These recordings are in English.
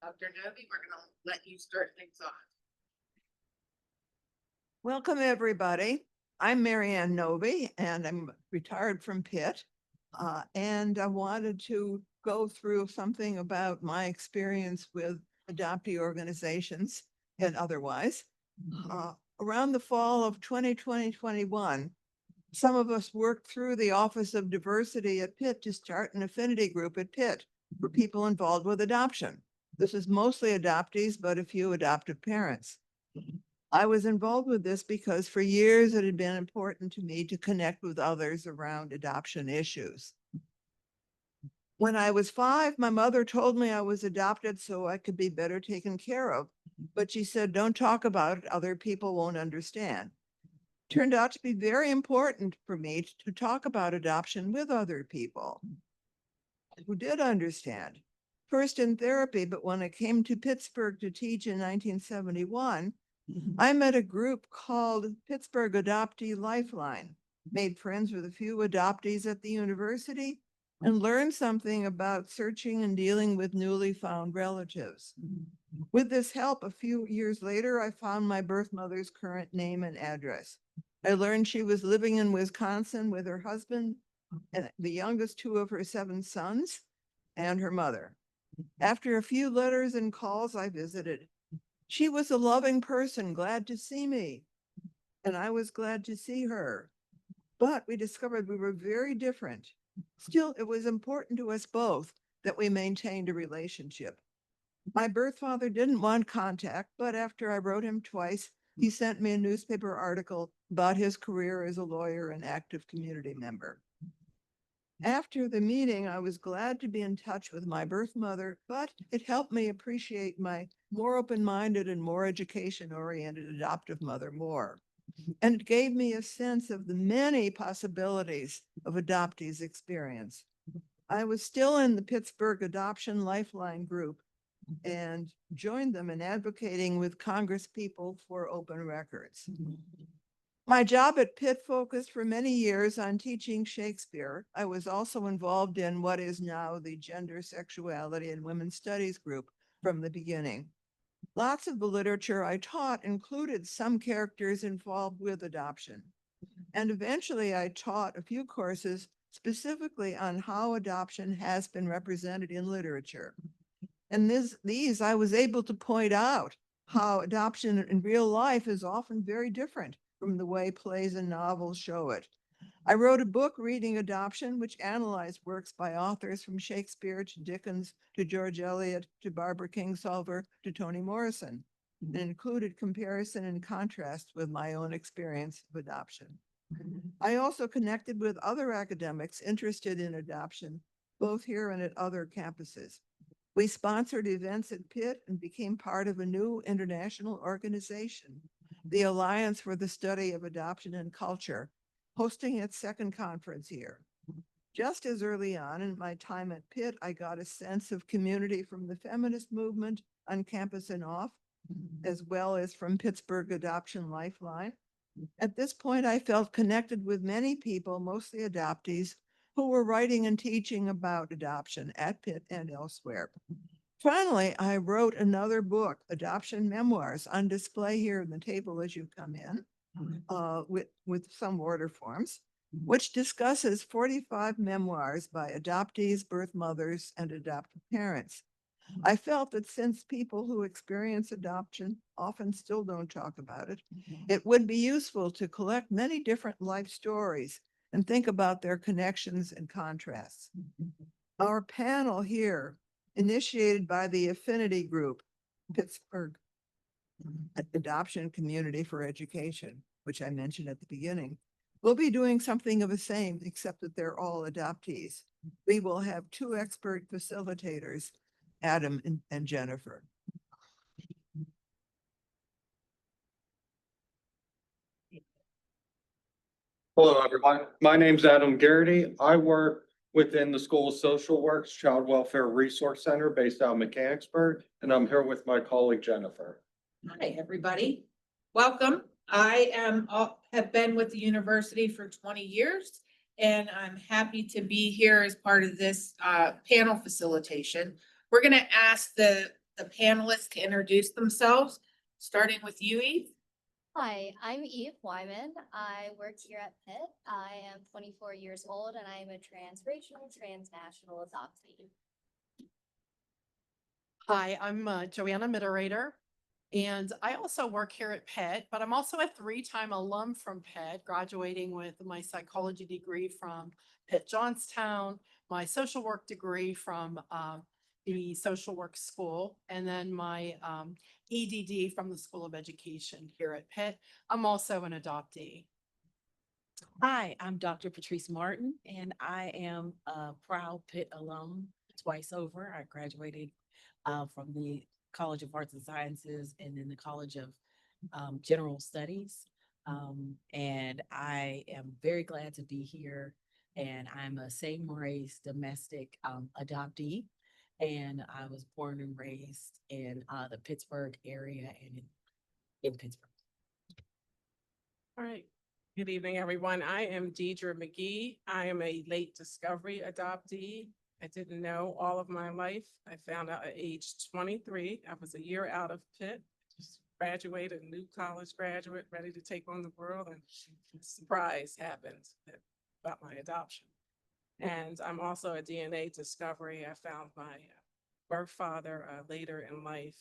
Dr. Novi, we're going to let you start things off. Welcome, everybody. I'm Marianne Novi, and I'm retired from Pitt. And I wanted to go through something about my experience with adoptee organizations and otherwise. Around the fall of 2021, some of us worked through the Office of Diversity at Pitt to start an affinity group at Pitt for people involved with adoption. This is mostly adoptees, but a few adoptive parents. I was involved with this because for years it had been important to me to connect with others around adoption issues. When I was 5, my mother told me I was adopted so I could be better taken care of. But she said, don't talk about it, other people won't understand. Turned out to be very important for me to talk about adoption with other people who did understand. First in therapy, but when I came to Pittsburgh to teach in 1971, I met a group called Pittsburgh Adoptee Lifeline, made friends with a few adoptees at the university, and learned something about searching and dealing with newly found relatives. With this help, a few years later, I found my birth mother's current name and address. I learned she was living in Wisconsin with her husband and the youngest 2 of her 7 sons and her mother. After a few letters and calls, I visited. She was a loving person, glad to see me, and I was glad to see her. But we discovered we were very different. Still, it was important to us both that we maintained a relationship. My birth father didn't want contact, but after I wrote him twice, he sent me a newspaper article about his career as a lawyer and active community member. After the meeting, I was glad to be in touch with my birth mother, but it helped me appreciate my more open-minded and more education-oriented adoptive mother more. And it gave me a sense of the many possibilities of adoptees' experience. I was still in the Pittsburgh Adoption Lifeline group and joined them in advocating with Congress people for open records. My job at Pitt focused for many years on teaching Shakespeare. I was also involved in what is now the Gender, Sexuality, and Women's Studies group from the beginning. Lots of the literature I taught included some characters involved with adoption. And eventually I taught a few courses specifically on how adoption has been represented in literature. And these I was able to point out how adoption in real life is often very different from the way plays and novels show it. I wrote a book, Reading Adoption, which analyzed works by authors from Shakespeare to Dickens to George Eliot to Barbara Kingsolver to Toni Morrison, and included comparison and contrast with my own experience of adoption. I also connected with other academics interested in adoption, both here and at other campuses. We sponsored events at Pitt and became part of a new international organization, the Alliance for the Study of Adoption and Culture, hosting its second conference here. Just as early on in my time at Pitt, I got a sense of community from the feminist movement on campus and off, as well as from Pittsburgh Adoption Lifeline. At this point, I felt connected with many people, mostly adoptees, who were writing and teaching about adoption at Pitt and elsewhere. Finally, I wrote another book, Adoption Memoirs, on display here on the table as you come in, with some order forms, which discusses 45 memoirs by adoptees, birth mothers, and adoptive parents. I felt that since people who experience adoption often still don't talk about it, it would be useful to collect many different life stories and think about their connections and contrasts. Our panel here, initiated by the Affinity Group, Pittsburgh Adoption Community for Education, which I mentioned at the beginning, will be doing something of the same, except that they're all adoptees. We will have 2 expert facilitators, Adam and Jennifer. Hello, everyone. My name's Adam Garrity. I work within the School of Social Work's Child Welfare Resource Center based out of Mechanicsburg, and I'm here with my colleague Jennifer. Hi, everybody. Welcome. I have been with the university for 20 years, and I'm happy to be here as part of this panel facilitation. We're going to ask the panelists to introduce themselves, starting with you, Eve. Hi, I'm Eve Wyman. I work here at Pitt. I am 24 years old and I am a transracial, transnational adoptee. Hi, I'm Joanna Mittereder, and I also work here at Pitt, but I'm also a three-time alum from Pitt, graduating with my psychology degree from Pitt Johnstown, my social work degree from the social work school, and then my EDD from the School of Education here at Pitt. I'm also an adoptee. Hi, I'm Dr. Patrice Martin, and I am a proud Pitt alum twice over. I graduated from the College of Arts and Sciences and then the College of General Studies. And I am very glad to be here. And I'm a same race domestic adoptee. And I was born and raised in the Pittsburgh area and in Pittsburgh. All right. Good evening, everyone. I am Deidre McGee. I am a late discovery adoptee. I didn't know all of my life. I found out at age 23. I was a year out of Pitt, just graduated, a new college graduate, ready to take on the world, and a surprise happened about my adoption. And I'm also a DNA discovery. I found my birth father later in life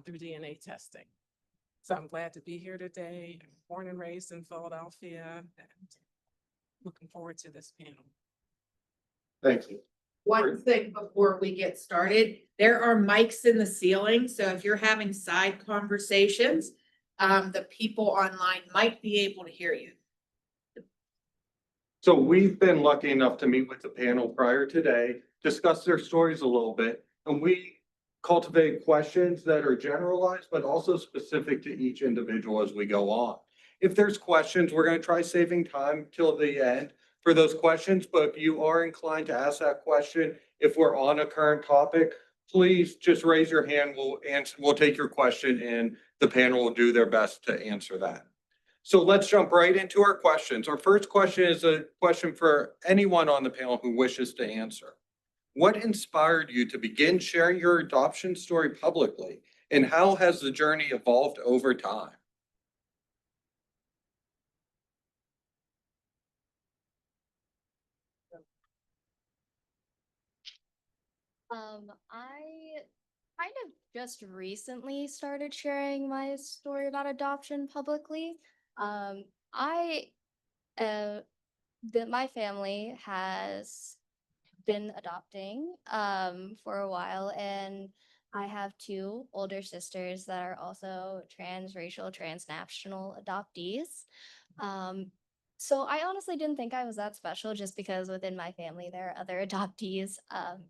through DNA testing. So I'm glad to be here today. I'm born and raised in Philadelphia and looking forward to this panel. Thank you. One thing before we get started, there are mics in the ceiling, so if you're having side conversations, the people online might be able to hear you. So we've been lucky enough to meet with the panel prior today, discuss their stories a little bit, and we cultivate questions that are generalized, but also specific to each individual as we go on. If there's questions, we're going to try saving time till the end for those questions, but if you are inclined to ask that question, if we're on a current topic, please just raise your hand. We'll answer, we'll take your question and the panel will do their best to answer that. So let's jump right into our questions. Our first question is a question for anyone on the panel who wishes to answer. What inspired you to begin sharing your adoption story publicly, and how has the journey evolved over time? I kind of just recently started sharing my story about adoption publicly. I my family has been adopting for a while, and I have two older sisters that are also transracial, transnational adoptees. Um, so I honestly didn't think I was that special just because within my family there are other adoptees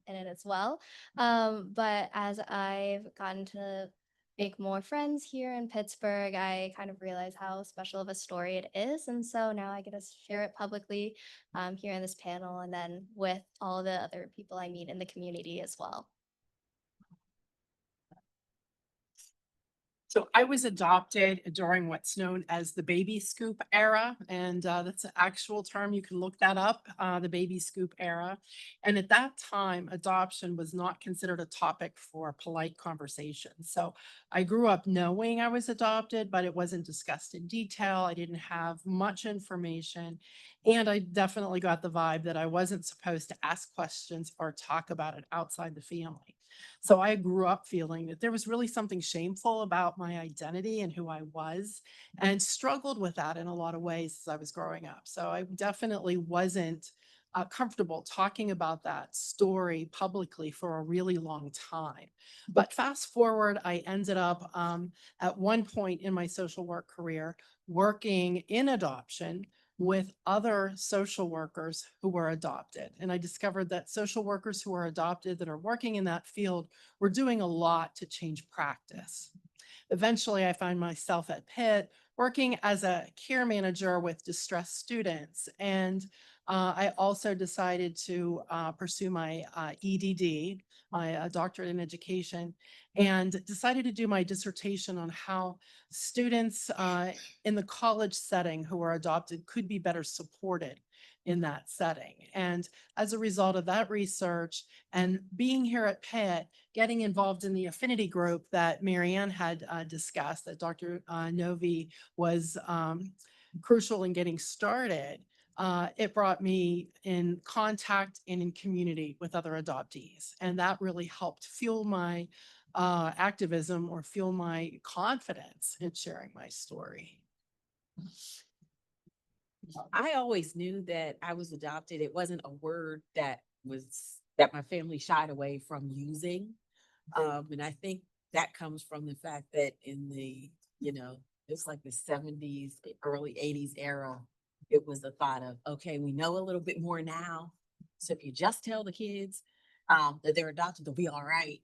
in it as well. But as I've gotten to make more friends here in Pittsburgh, I kind of realize how special of a story it is. And so now I get to share it publicly here in this panel and then with all the other people I meet in the community as well. So I was adopted during what's known as the baby scoop era, and that's an actual term. You can look that up, the baby scoop era. And at that time, adoption was not considered a topic for polite conversation. So I grew up knowing I was adopted, but it wasn't discussed in detail. I didn't have much information. And I definitely got the vibe that I wasn't supposed to ask questions or talk about it outside the family. So I grew up feeling that there was really something shameful about my identity and who I was, and struggled with that in a lot of ways as I was growing up. So I definitely wasn't comfortable talking about that story publicly for a really long time. But fast forward, I ended up at one point in my social work career working in adoption with other social workers who were adopted. And I discovered that social workers who are adopted that are working in that field were doing a lot to change practice. Eventually, I found myself at Pitt working as a care manager with distressed students. And I also decided to pursue my EDD, my doctorate in education, and decided to do my dissertation on how students in the college setting who are adopted could be better supported in that setting. And as a result of that research and being here at Pitt, getting involved in the affinity group that Marianne had discussed, that Dr. Novi was crucial in getting started, it brought me in contact and in community with other adoptees. And that really helped fuel my activism or fuel my confidence in sharing my story. I always knew that I was adopted. It wasn't a word that my family shied away from using. And I think that comes from the fact that in the, it's like the 70s, early 80s era, it was the thought of, okay, we know a little bit more now. So if you just tell the kids that they're adopted, they'll be all right.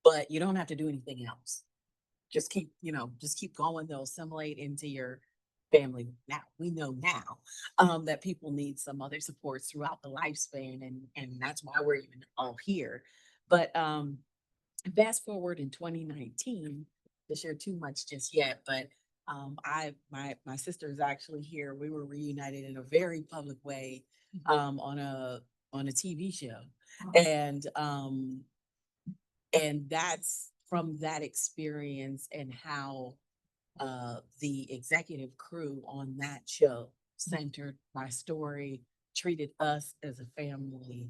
But you don't have to do anything else. Just keep going. They'll assimilate into your family. Now we know now that people need some other supports throughout the lifespan, and that's why we're even all here. But fast forward in 2019, to share too much just yet, but my sister is actually here. We were reunited in a very public way on a TV show, and that's from that experience and how the executive crew on that show centered my story, treated us as a family,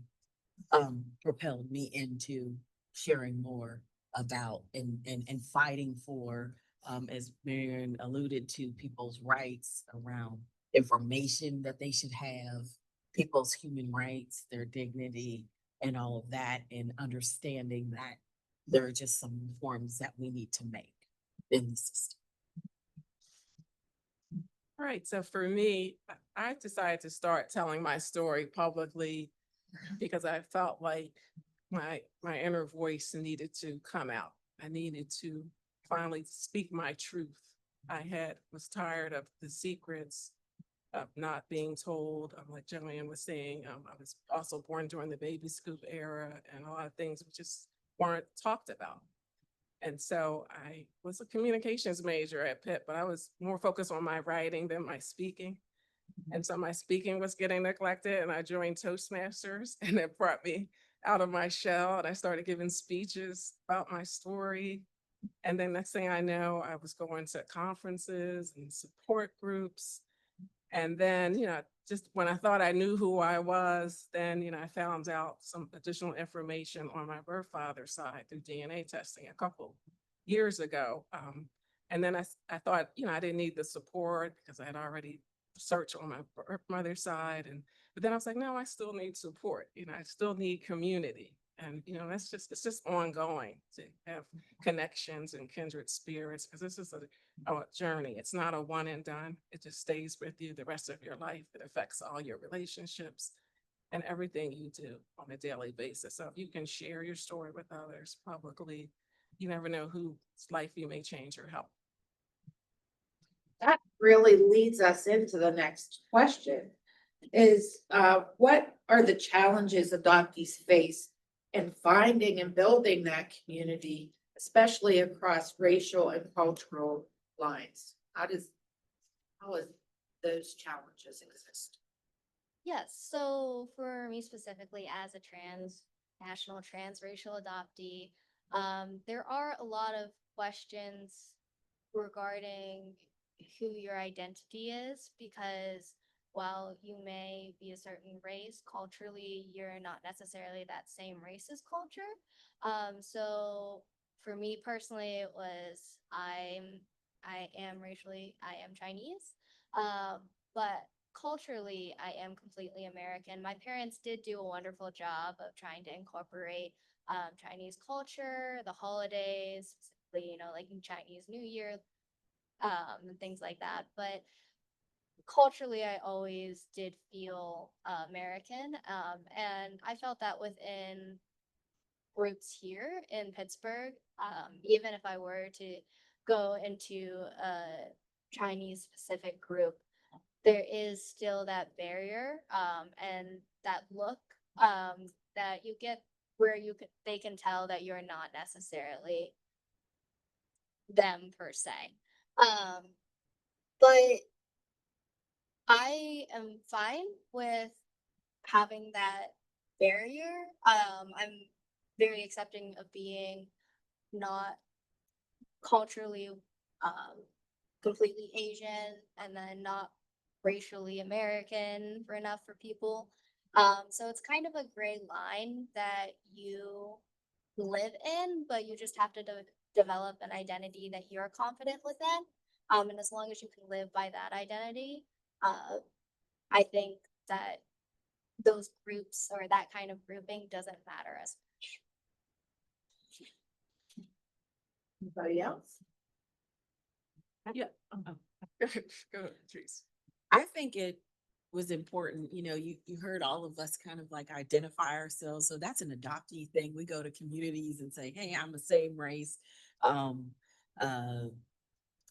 propelled me into sharing more about and fighting for, as Marion alluded to, people's rights around information that they should have, people's human rights, their dignity, and all of that, and understanding that there are just some reforms that we need to make in the system. All right, so for me, I decided to start telling my story publicly because I felt like my inner voice needed to come out. I needed to finally speak my truth. Was tired of the secrets of not being told. Like Joanne was saying, I was also born during the baby scoop era, and a lot of things just weren't talked about. And so I was a communications major at Pitt, but I was more focused on my writing than my speaking. And so my speaking was getting neglected, and I joined Toastmasters, and it brought me out of my shell, and I started giving speeches about my story. And then next thing I know, I was going to conferences and support groups. And then, just when I thought I knew who I was, then, I found out some additional information on my birth father's side through DNA testing a couple years ago. And then I thought, I didn't need the support because I had already searched on my birth mother's side. But then I was like, no, I still need support. I still need community. And, it's just ongoing to have connections and kindred spirits, because this is a journey. It's not a one and done. It just stays with you the rest of your life. It affects all your relationships and everything you do on a daily basis. So if you can share your story with others publicly, you never know whose life you may change or help. That really leads us into the next question is, what are the challenges adoptees face in finding and building that community, especially across racial and cultural lines? How is those challenges exist? Yes, so for me specifically as a national transracial adoptee, there are a lot of questions regarding who your identity is, because while you may be a certain race, culturally, you're not necessarily that same race's culture. So for me personally, it was I am Chinese, but culturally, I am completely American. My parents did do a wonderful job of trying to incorporate Chinese culture, the holidays, specifically, like in Chinese New Year, and things like that. But culturally, I always did feel American, and I felt that within groups here in Pittsburgh. Even if I were to go into a Chinese specific group, there is still that barrier and that look that you get where they can tell that you're not necessarily them per se. But I am fine with having that barrier. I'm very accepting of being not culturally completely Asian and then not racially American for enough for people. So it's kind of a gray line that you live in, but you just have to develop an identity that you're confident within. And as long as you can live by that identity, uh, I think that those groups or that kind of grouping doesn't matter as Anybody else? Yeah. Go ahead, Patrice. I think it was important, you heard all of us kind of like identify ourselves. So that's an adoptee thing. We go to communities and say, hey, I'm the same race, um, uh,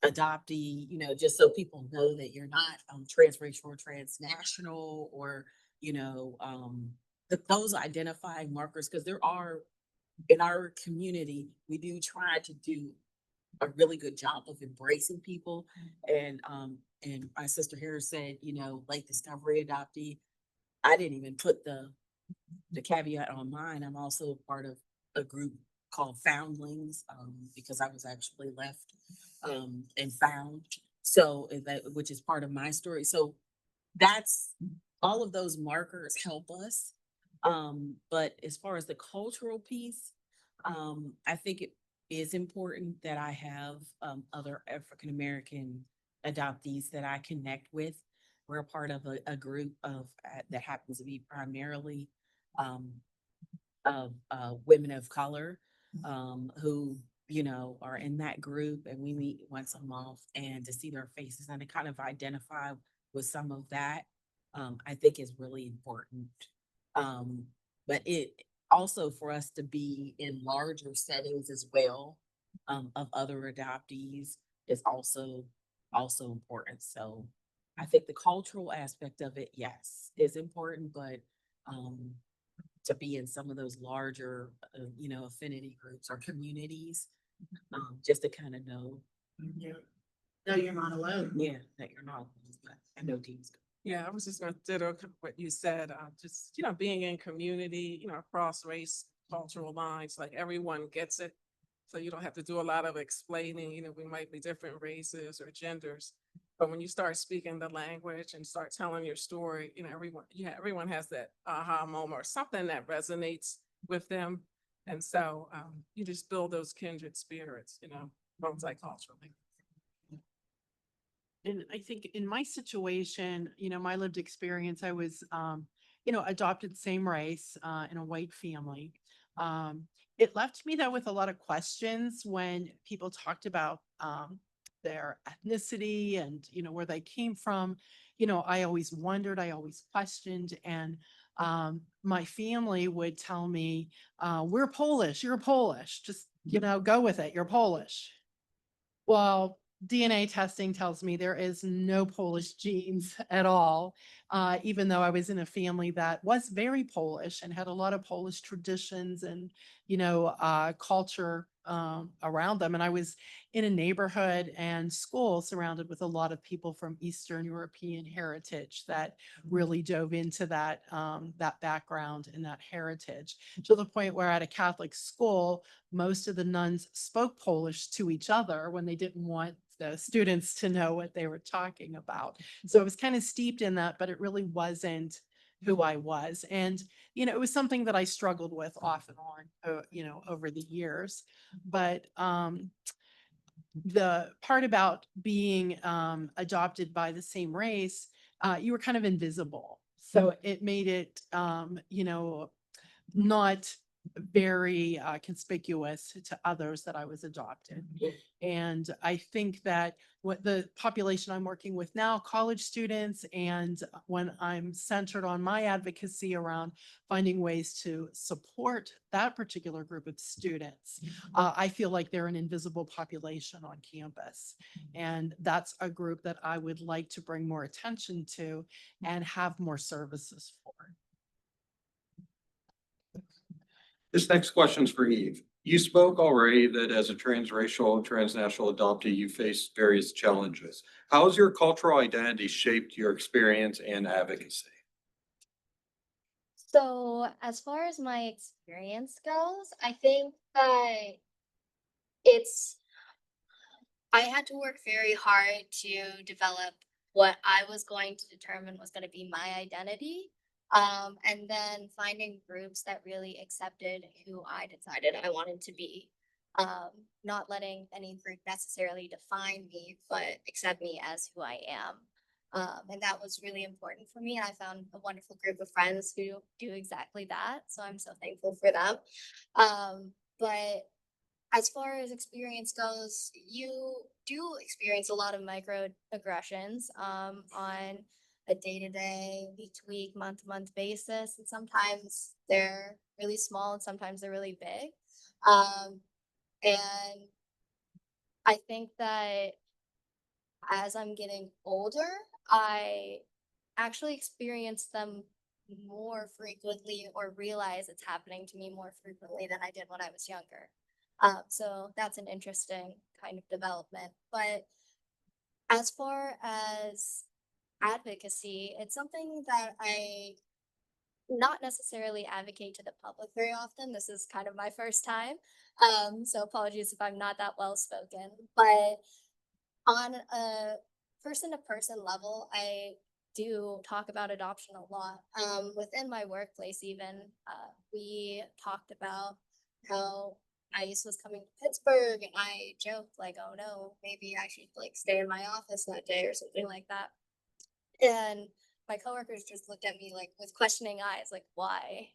adoptee, just so people know that you're not transracial or transnational or, those identifying markers, because there are in our community, we do try to do a really good job of embracing people. And my sister here said, late discovery adoptee. I didn't even put the caveat on mine. I'm also part of a group called Foundlings, because I was actually left and found. So which is part of my story. So that's all of those markers help us. But as far as the cultural piece, I think it is important that I have other African American adoptees that I connect with. We're a part of a group of that happens to be primarily of women of color who are in that group, and we meet once a month and to see their faces and to kind of identify with some of that, I think is really important. But it also for us to be in larger settings as well of other adoptees is also important. So I think the cultural aspect of it, yes, is important, but to be in some of those larger, affinity groups or communities, just to kind of know, No, you're not alone. yeah, that you're not. But I know teams. Yeah, I was just gonna ditto what you said, just, being in community, across race, cultural lines, like everyone gets it. So you don't have to do a lot of explaining, we might be different races or genders. But when you start speaking the language and start telling your story, everyone has that aha moment or something that resonates with them. And so you just build those kindred spirits, multiculturally. And I think in my situation, my lived experience, I was, adopted same race, in a white family. It left me though with a lot of questions when people talked about, their ethnicity and, where they came from. I always wondered, I always questioned, and, my family would tell me, we're Polish, you're Polish, just, go with it, you're Polish. Well, DNA testing tells me there is no Polish genes at all, even though I was in a family that was very Polish and had a lot of Polish traditions and, culture around them. And I was in a neighborhood and school surrounded with a lot of people from Eastern European heritage that really dove into that background and that heritage, to the point where at a Catholic school, most of the nuns spoke Polish to each other when they didn't want the students to know what they were talking about. So I was kind of steeped in that, but it really wasn't who I was. And, it was something that I struggled with off and on, over the years. But the part about being adopted by the same race, you were kind of invisible. So it made it, not very conspicuous to others that I was adopted. And I think that what the population I'm working with now, college students, and when I'm centered on my advocacy around finding ways to support that particular group of students, I feel like they're an invisible population on campus. And that's a group that I would like to bring more attention to and have more services for. This next question's for Eve. You spoke already that as a transracial and transnational adoptee, you face various challenges. How has your cultural identity shaped your experience and advocacy? So, as far as my experience goes, I think that it's I had to work very hard to develop what I was going to determine was going to be my identity. And then finding groups that really accepted who I decided I wanted to be. Not letting any group necessarily define me, but accept me as who I am. And that was really important for me. And I found a wonderful group of friends who do exactly that. So I'm so thankful for them. But as far as experience goes, you do experience a lot of microaggressions on a day-to-day, week-to-week, month-to-month basis. And sometimes they're really small and sometimes they're really big. Um, and I think that as I'm getting older, I actually experience them more frequently or realize it's happening to me more frequently than I did when I was younger. So that's an interesting kind of development. But as far as advocacy, it's something that I not necessarily advocate to the public very often. This is kind of my first time. So apologies if I'm not that well spoken. But on a person to person level, I do talk about adoption a lot. Within my workplace, even, we talked about how ICE was coming to Pittsburgh, and I joked, like, oh no, maybe I should like stay in my office that day or something like that. And my coworkers just looked at me like with questioning eyes, like, why?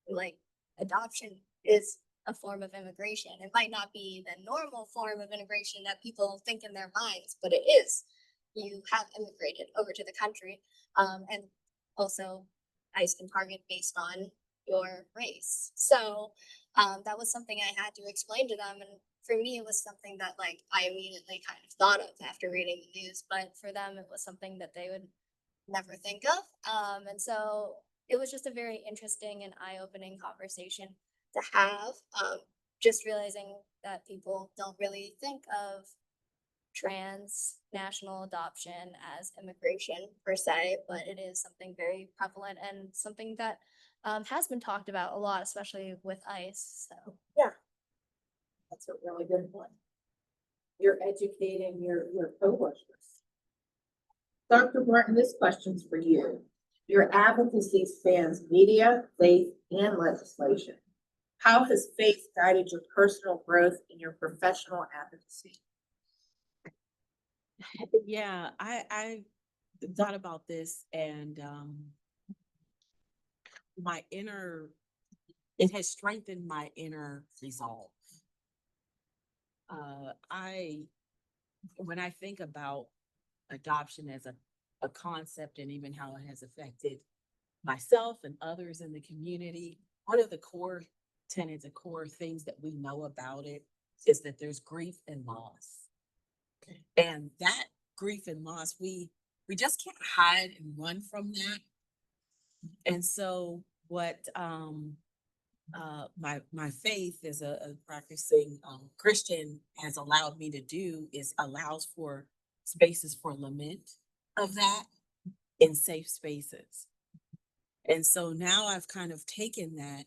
Like, adoption is a form of immigration. It might not be the normal form of immigration that people think in their minds, but it is. You have immigrated over to the country. And also, ICE can target based on your race. So that was something I had to explain to them. And for me, it was something that like I immediately kind of thought of after reading the news, but for them, it was something that they would never think of. And so it was just a very interesting and eye-opening conversation to have. Just realizing that people don't really think of transnational adoption as immigration per se, but it is something very prevalent and something that has been talked about a lot, especially with ICE. So yeah. That's a really good one. You're educating your coworkers. Dr. Martin, this question's for you. Your advocacy spans media, faith, and legislation. How has faith guided your personal growth and your professional advocacy? Yeah, I thought about this and my inner, it has strengthened my inner resolve. When I think about adoption as a concept and even how it has affected myself and others in the community, one of the core tenets and core things that we know about it is that there's grief and loss. And that grief and loss, we just can't hide and run from that. And so what my faith as a practicing Christian has allowed me to do is allows for spaces for lament of that in safe spaces. And so now I've kind of taken that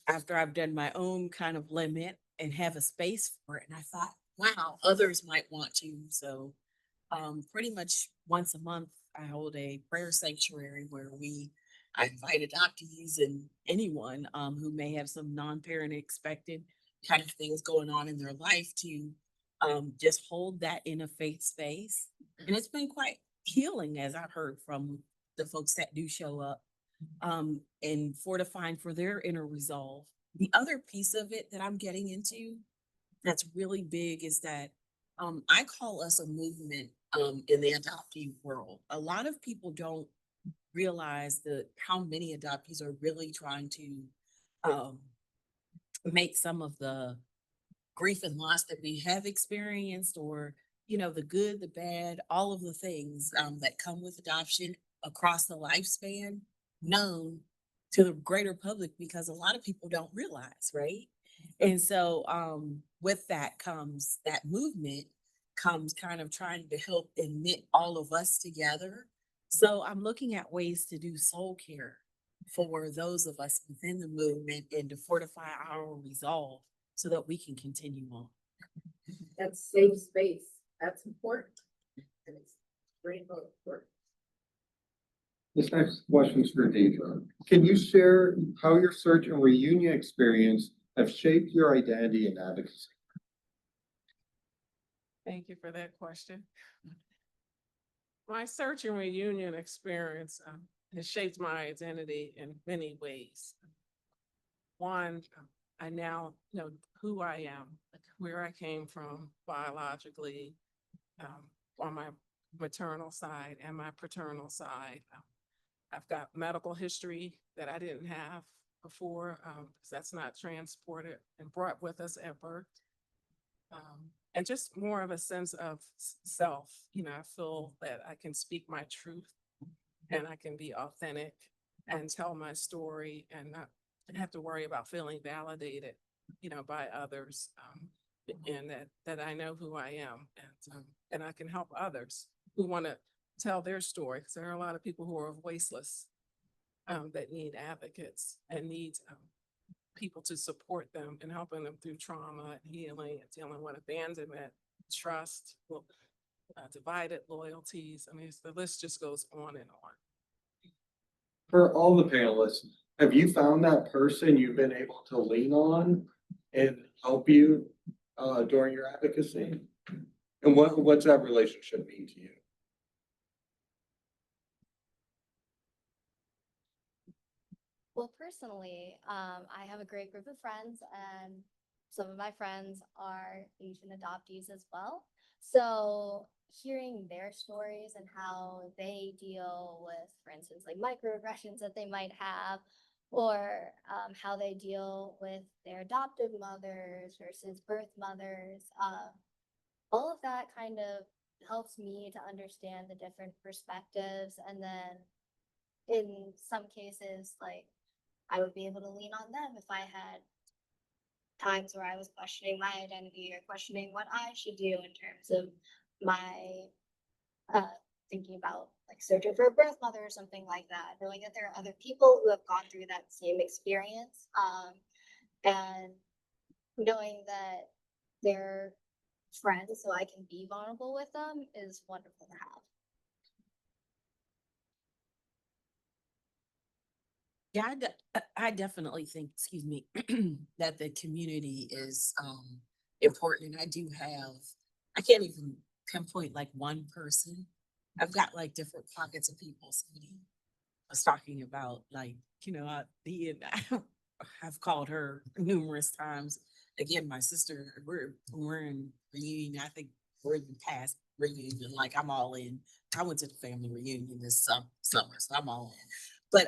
after I've done my own kind of lament and have a space for it. And I thought, wow, others might want to. So pretty much once a month, I hold a prayer sanctuary where I invite adoptees and anyone who may have some non-parent expected kind of things going on in their life to just hold that in a faith space. And it's been quite healing, as I've heard from the folks that do show up, and fortifying for their inner resolve. The other piece of it that I'm getting into that's really big is that I call us a movement in the adoptee world. A lot of people don't realize how many adoptees are really trying to make some of the grief and loss that we have experienced, or the good, the bad, all of the things that come with adoption across the lifespan known to the greater public, because a lot of people don't realize, right? And so with that comes that movement, comes kind of trying to help and knit all of us together. So I'm looking at ways to do soul care for those of us within the movement and to fortify our resolve so that we can continue on. That's safe space. That's important. And it's very important. This next question's for Deidre. Can you share how your search and reunion experience have shaped your identity and advocacy? Thank you for that question. My search and reunion experience has shaped my identity in many ways. One, I now know who I am, where I came from biologically, on my maternal side and my paternal side. I've got medical history that I didn't have before, because that's not transported and brought with us at birth. And just more of a sense of self. You know, I feel that I can speak my truth and I can be authentic and tell my story and not have to worry about feeling validated, you know, by others. And that I know who I am, and I can help others who want to tell their story, because there are a lot of people who are voiceless, that need advocates and need people to support them and helping them through trauma and healing and dealing with abandonment, trust, divided loyalties. I mean, the list just goes on and on. For all the panelists, have you found that person you've been able to lean on and help you during your advocacy? And what's that relationship mean to you? Well, personally, I have a great group of friends, and some of my friends are Asian adoptees as well. So hearing their stories and how they deal with, for instance, like microaggressions that they might have, or how they deal with their adoptive mothers versus birth mothers, all of that kind of helps me to understand the different perspectives. And then in some cases, like, I would be able to lean on them if I had times where I was questioning my identity or questioning what I should do in terms of my thinking about like searching for a birth mother or something like that. Knowing that there are other people who have gone through that same experience, and knowing that they're friends, so I can be vulnerable with them, is wonderful to have. Yeah, I definitely think, excuse me, that the community is important. And I can't even pinpoint like one person. I've got like different pockets of people. Somebody was talking about like, you know, I've called her numerous times. Again, my sister, we're in reunion. I think we're in past reunion. Like I'm all in. I went to the family reunion this summer, so I'm all in. But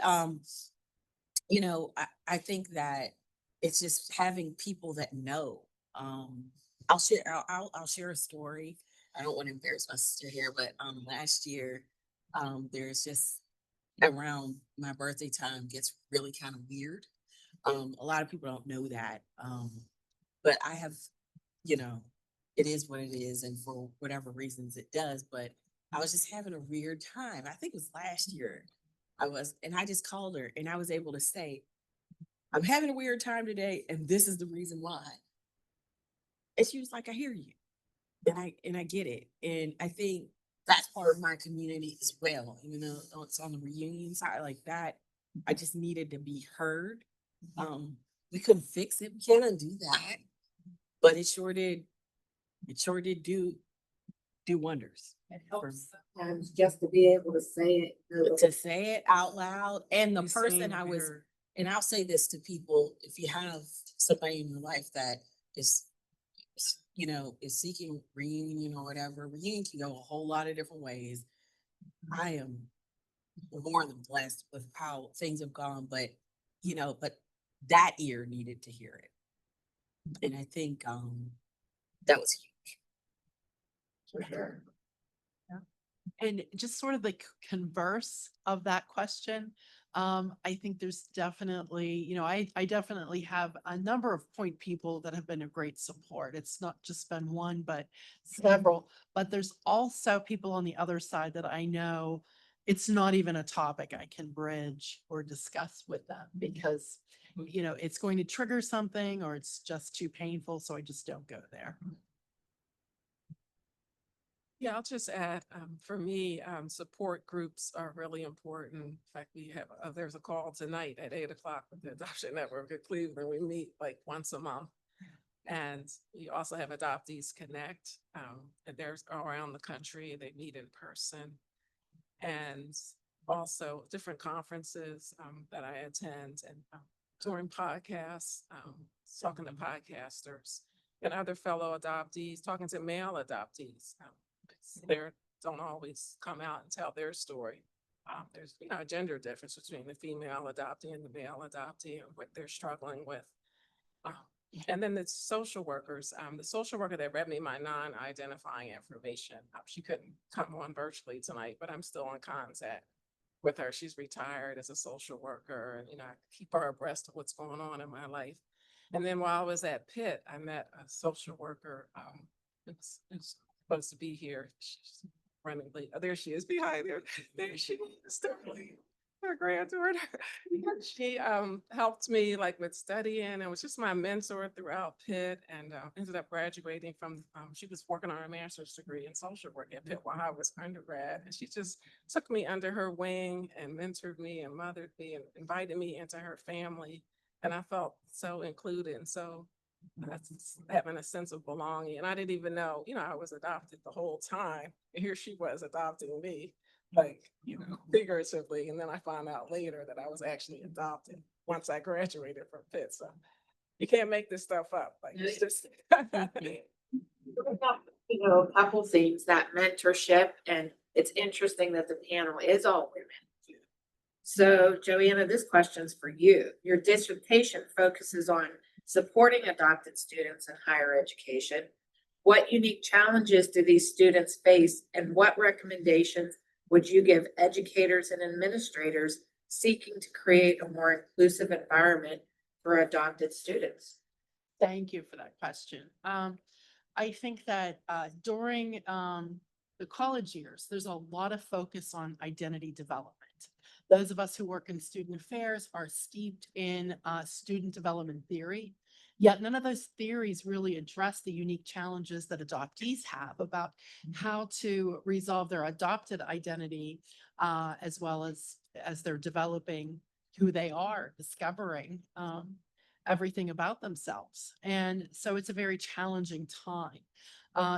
you know, I think that it's just having people that know. I'll share a story. I don't want to embarrass my sister here, but last year, there's just around my birthday time gets really kind of weird. A lot of people don't know that. But I have, you know, it is what it is, and for whatever reasons it does. But I was just having a weird time. I think it was last year. And I just called her and I was able to say, I'm having a weird time today, and this is the reason why. And she was like, I hear you. And I get it. And I think that's part of my community as well. Even though it's on the reunion side like that, I just needed to be heard. We couldn't fix it. We can't undo that. But it sure did do wonders. It helps sometimes just to be able to say it. To say it out loud. And the Be person seen, I was, heard. and I'll say this to people, if you have somebody in your life that is, you know, is seeking reunion or whatever, reunion can go a whole lot of different ways. I am more than blessed with how things have gone, but you know, but that ear needed to hear it. And I think that was huge. For sure. And just sort of the converse of that question, I think there's definitely, I definitely have a number of point people that have been a great support. It's not just been one, but several. But there's also people on the other side that I know it's not even a topic I can bridge or discuss with them because, it's going to trigger something or it's just too painful. So I just don't go there. Yeah, I'll just add, for me, support groups are really important. In fact, there's a call tonight at 8 o'clock with the Adoption Network at Cleveland. We meet like once a month. And we also have Adoptees Connect, and there's around the country, they meet in person. And also different conferences, that I attend and doing podcasts, talking to podcasters and other fellow adoptees, talking to male adoptees. They don't always come out and tell their story. There's, a gender difference between the female adoptee and the male adoptee and what they're struggling with. And then the social workers, the social worker that read me my non-identifying information, she couldn't come on virtually tonight, but I'm still in contact with her. She's retired as a social worker and, I keep her abreast of what's going on in my life. And then while I was at Pitt, I met a social worker, who's supposed to be here. She's running late. Oh, there she is behind there. There she is, Sterling, her granddaughter. She helped me like with studying and was just my mentor throughout Pitt and ended up graduating from, she was working on a master's degree in social work at Pitt while I was undergrad. And she just took me under her wing and mentored me and mothered me and invited me into her family. And I felt so included. And so that's having a sense of belonging. And I didn't even know, I was adopted the whole time. And here she was adopting me, like, figuratively. And then I found out later that I was actually adopted once I graduated from Pitt. So you can't make this stuff up. Like, it's just. A couple things, that mentorship, and it's interesting that the panel is all women. So Joanna, this question's for you. Your dissertation focuses on supporting adopted students in higher education. What unique challenges do these students face, and what recommendations would you give educators and administrators seeking to create a more inclusive environment for adopted students? Thank you for that question. I think that during the college years, there's a lot of focus on identity development. Those of us who work in student affairs are steeped in student development theory, yet none of those theories really address the unique challenges that adoptees have about how to resolve their adopted identity, as well as they're developing who they are, discovering everything about themselves. And so it's a very challenging time.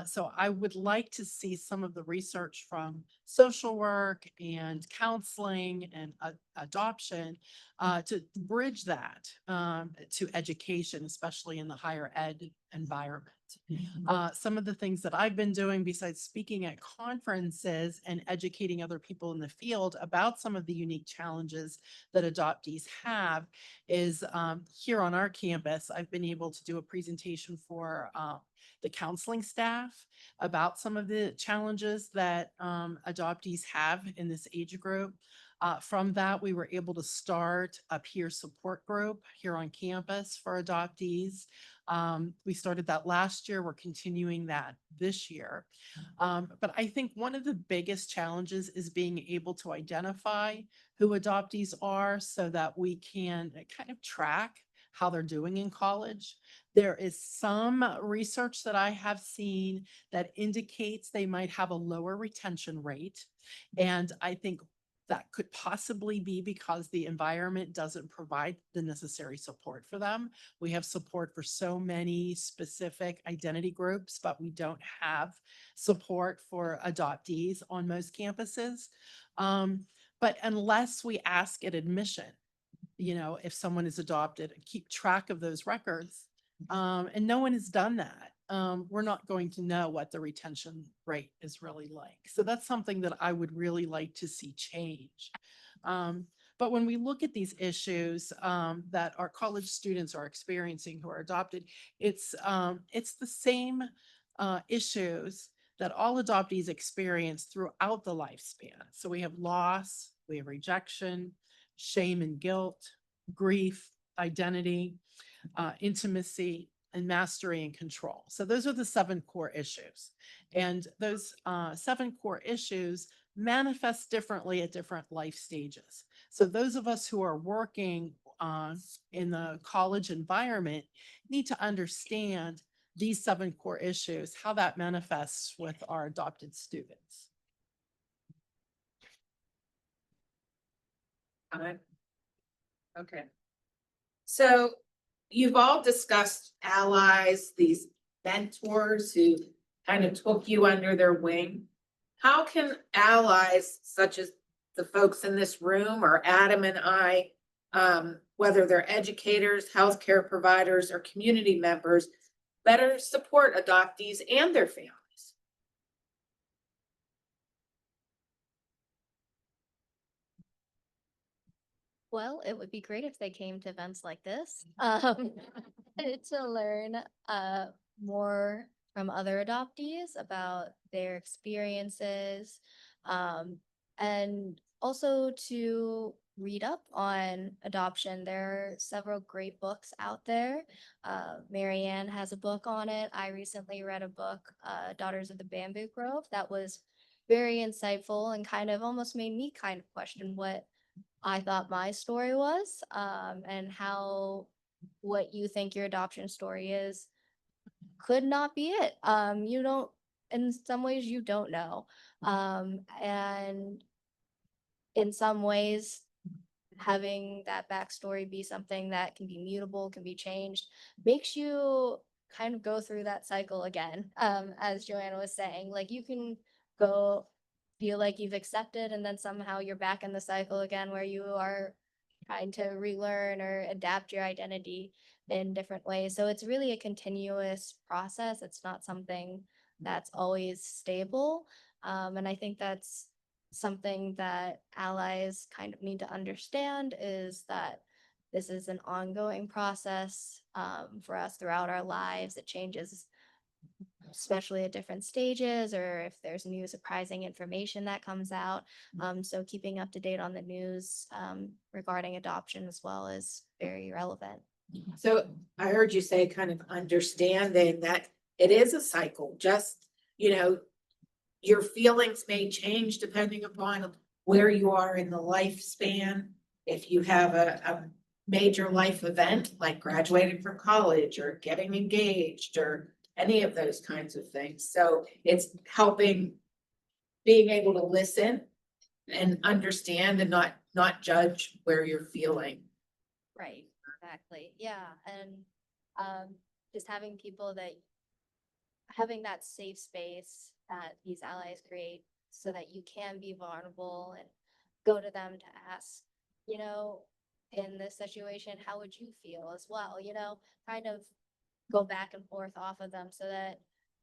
So I would like to see some of the research from social work and counseling and adoption to bridge that to education, especially in the higher ed environment. Some of the things that I've been doing besides speaking at conferences and educating other people in the field about some of the unique challenges that adoptees have is here on our campus, I've been able to do a presentation for the counseling staff about some of the challenges that adoptees have in this age group. From that, we were able to start a peer support group here on campus for adoptees. We started that last year. We're continuing that this year. But I think one of the biggest challenges is being able to identify who adoptees are so that we can kind of track how they're doing in college. There is some research that I have seen that indicates they might have a lower retention rate. And I think that could possibly be because the environment doesn't provide the necessary support for them. We have support for so many specific identity groups, but we don't have support for adoptees on most campuses. But unless we ask at admission, if someone is adopted, keep track of those records. And no one has done that. We're not going to know what the retention rate is really like. So that's something that I would really like to see change. But when we look at these issues that our college students are experiencing who are adopted, it's the same issues that all adoptees experience throughout the lifespan. So we have loss, we have rejection, shame and guilt, grief, identity, intimacy, and mastery and control. So those are the 7 core issues. And those 7 core issues manifest differently at different life stages. So those of us who are working in the college environment need to understand these 7 core issues, how that manifests with our adopted students. Okay. So you've all discussed allies, these mentors who kind of took you under their wing. How can allies such as the folks in this room or Adam and I, whether they're educators, healthcare providers, or community members, better support adoptees and their families? Well, it would be great if they came to events like this, to learn more from other adoptees about their experiences, and also to read up on adoption. There are several great books out there. Marianne has a book on it. I recently read a book, Daughters of the Bamboo Grove, that was very insightful and kind of almost made me kind of question what I thought my story was, and how what you think your adoption story is could not be it. You don't, in some ways, you don't know. And in some ways, having that backstory be something that can be mutable, can be changed, makes you kind of go through that cycle again. As Joanna was saying, like you can go feel like you've accepted and then somehow you're back in the cycle again where you are trying to relearn or adapt your identity in different ways. So it's really a continuous process. It's not something that's always stable. And I think that's something that allies kind of need to understand, is that this is an ongoing process for us throughout our lives. It changes, especially at different stages, or if there's new surprising information that comes out. So keeping up to date on the news regarding adoption as well is very relevant. So I heard you say kind of understanding that it is a cycle, just, your feelings may change depending upon where you are in the lifespan. If you have a major life event like graduating from college or getting engaged or any of those kinds of things. So it's helping being able to listen and understand and not judge where you're feeling. Right, exactly. Yeah. And just having people that having that safe space that these allies create so that you can be vulnerable and go to them to ask, in this situation, how would you feel as well? Kind of go back and forth off of them so that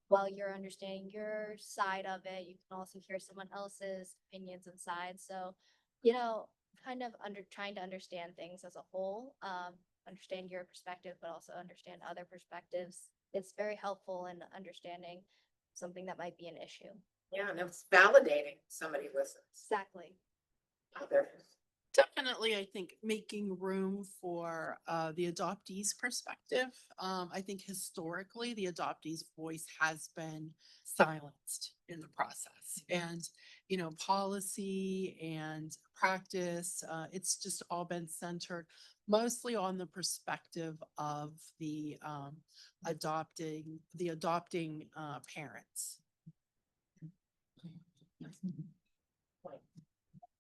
while you're understanding your side of it, you can also hear someone else's opinions and sides. So, kind of trying to understand things as a whole, understand your perspective, but also understand other perspectives. It's very helpful in understanding something that might be an issue. Yeah, and it's validating somebody listens. Exactly. Others. Definitely, I think making room for the adoptee's perspective. I think historically, the adoptee's voice has been silenced in the process. And, policy and practice, it's just all been centered mostly on the perspective of the adopting parents.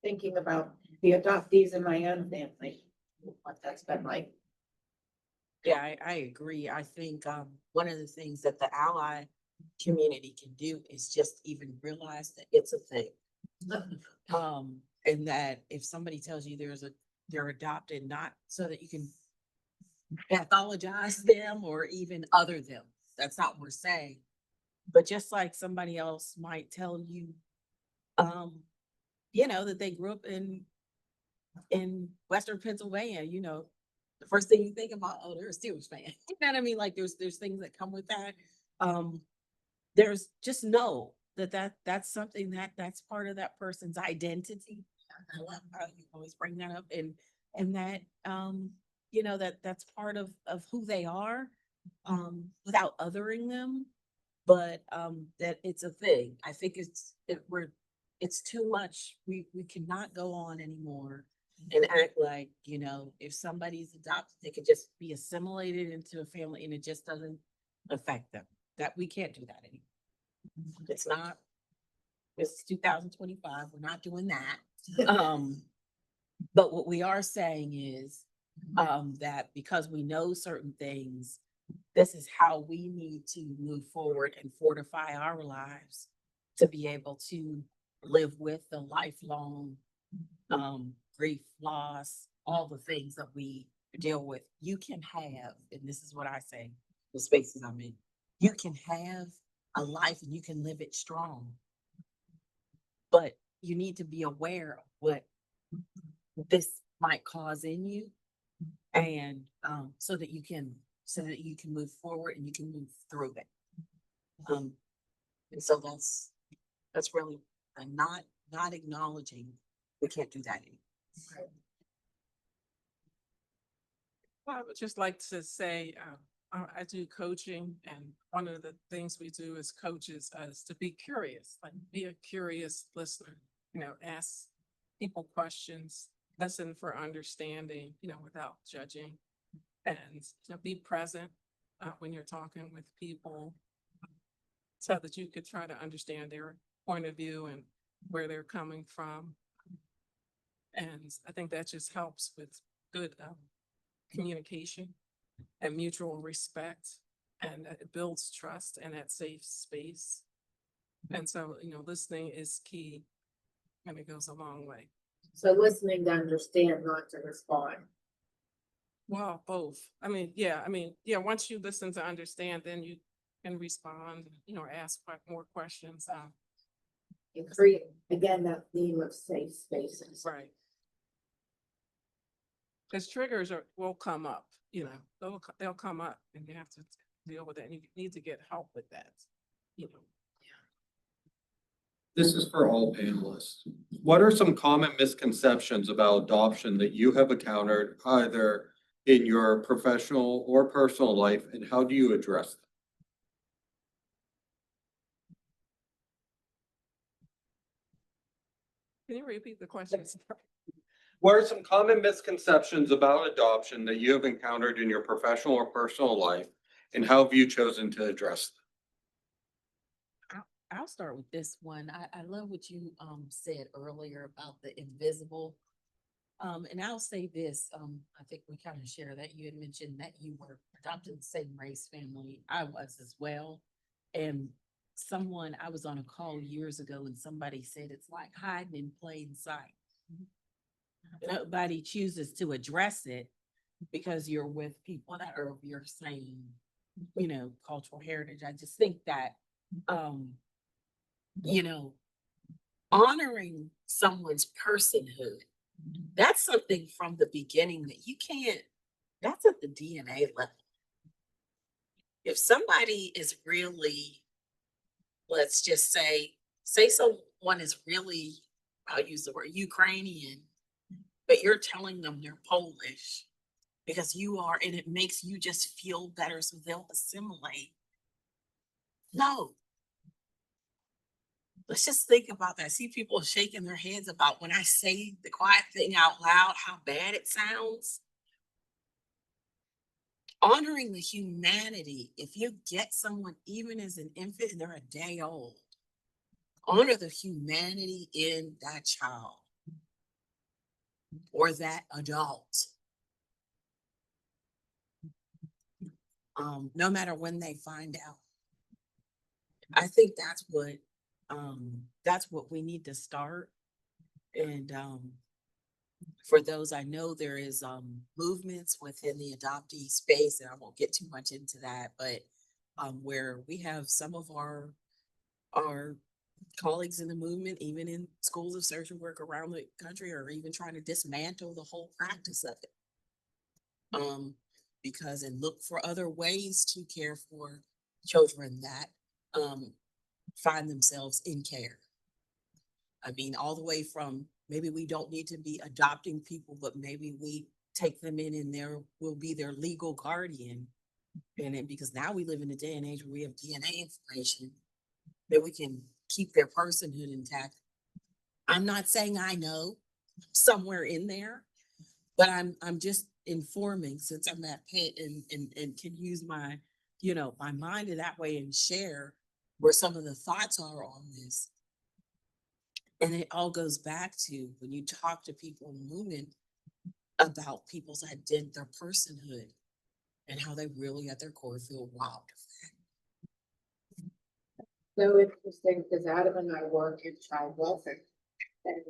Thinking about the adoptees in my own family, what that's been like. Yeah, I agree. I think one of the things that the ally community can do is just even realize that it's a thing. And that if somebody tells you they're adopted, not so that you can pathologize them or even other them. That's not what we're saying. But just like somebody else might tell you, that they grew up in Western Pennsylvania, the first thing you think about, oh, they're a Steelers fan. You know what I mean? Like there's things that come with that. There's just know that's something that's part of that person's identity. I always bring that up, and that, you know, that's part of who they are, without othering them. But, that it's a thing. I think it's too much. We cannot go on anymore and act like, you know, if somebody's adopted, they could just be assimilated into a family and it just doesn't affect them. That we can't do that anymore. It's not, it's 2025. We're not doing that. But what we are saying is, that because we know certain things, this is how we need to move forward and fortify our lives to be able to live with the lifelong, grief, loss, all the things that we deal with. You can have, and this is what I say, the spaces I'm in, you can have a life and you can live it strong. But you need to be aware of what this might cause in you, and so that you can move forward and you can move through it. And so that's really not acknowledging we can't do that anymore. Well, I would just like to say, I do coaching, and one of the things we do as coaches is to be curious, like be a curious listener, you know, ask people questions, listen for understanding, you know, without judging, and, you know, be present when you're talking with people so that you could try to understand their point of view and where they're coming from. And I think that just helps with good communication and mutual respect, and it builds trust and that safe space. And so, you know, listening is key, and it goes a long way. So listening to understand, not to respond. Well, both. I mean, yeah, once you listen to understand, then you can respond, you know, ask more questions. And create, again, that theme of safe spaces. Right. Because triggers will come up, you know, they'll come up, and you have to deal with it, and you need to get help with that, you know. This is for all panelists. What are some common misconceptions about adoption that you have encountered either in your professional or personal life, and how do you address them? Can you repeat the questions? What are some common misconceptions about adoption that you have encountered in your professional or personal life, and how have you chosen to address them? I'll start with this one. I love what you said earlier about the invisible. And I'll say this, I think we kind of share that you had mentioned that you were adopted in the same race family. I was as well. And I was on a call years ago and somebody said it's like hiding in plain sight. Nobody chooses to address it because you're with people that are of your same, you know, cultural heritage. I just think that, you know, honoring someone's personhood, that's something from the beginning that you can't, that's at the DNA level. If somebody is really, let's just say someone is really, I'll use the word Ukrainian, but you're telling them they're Polish because you are, and it makes you just feel better so they'll assimilate. No. Let's just think about that. I see people shaking their heads about when I say the quiet thing out loud, how bad it sounds. Honoring the humanity, if you get someone, even as an infant, and they're a day old, honor the humanity in that child or that adult. No matter when they find out. I think that's what we need to start. And for those, I know there is movements within the adoptee space, and I won't get too much into that, but where we have some of our colleagues in the movement, even in schools of social work around the country, are even trying to dismantle the whole practice of it. Because and look for other ways to care for children that find themselves in care. I mean, all the way from maybe we don't need to be adopting people, but maybe we take them in and will be their legal guardian. And then, because now we live in a day and age where we have DNA information that we can keep their personhood intact. I'm not saying I know somewhere in there, but I'm just informing, since I'm at Pitt and can use my, my mind in that way and share where some of the thoughts are on this. And it all goes back to when you talk to people in movement about people's identity, their personhood, and how they really at their core feel robbed of that. So interesting, because Adam and I work in child welfare. And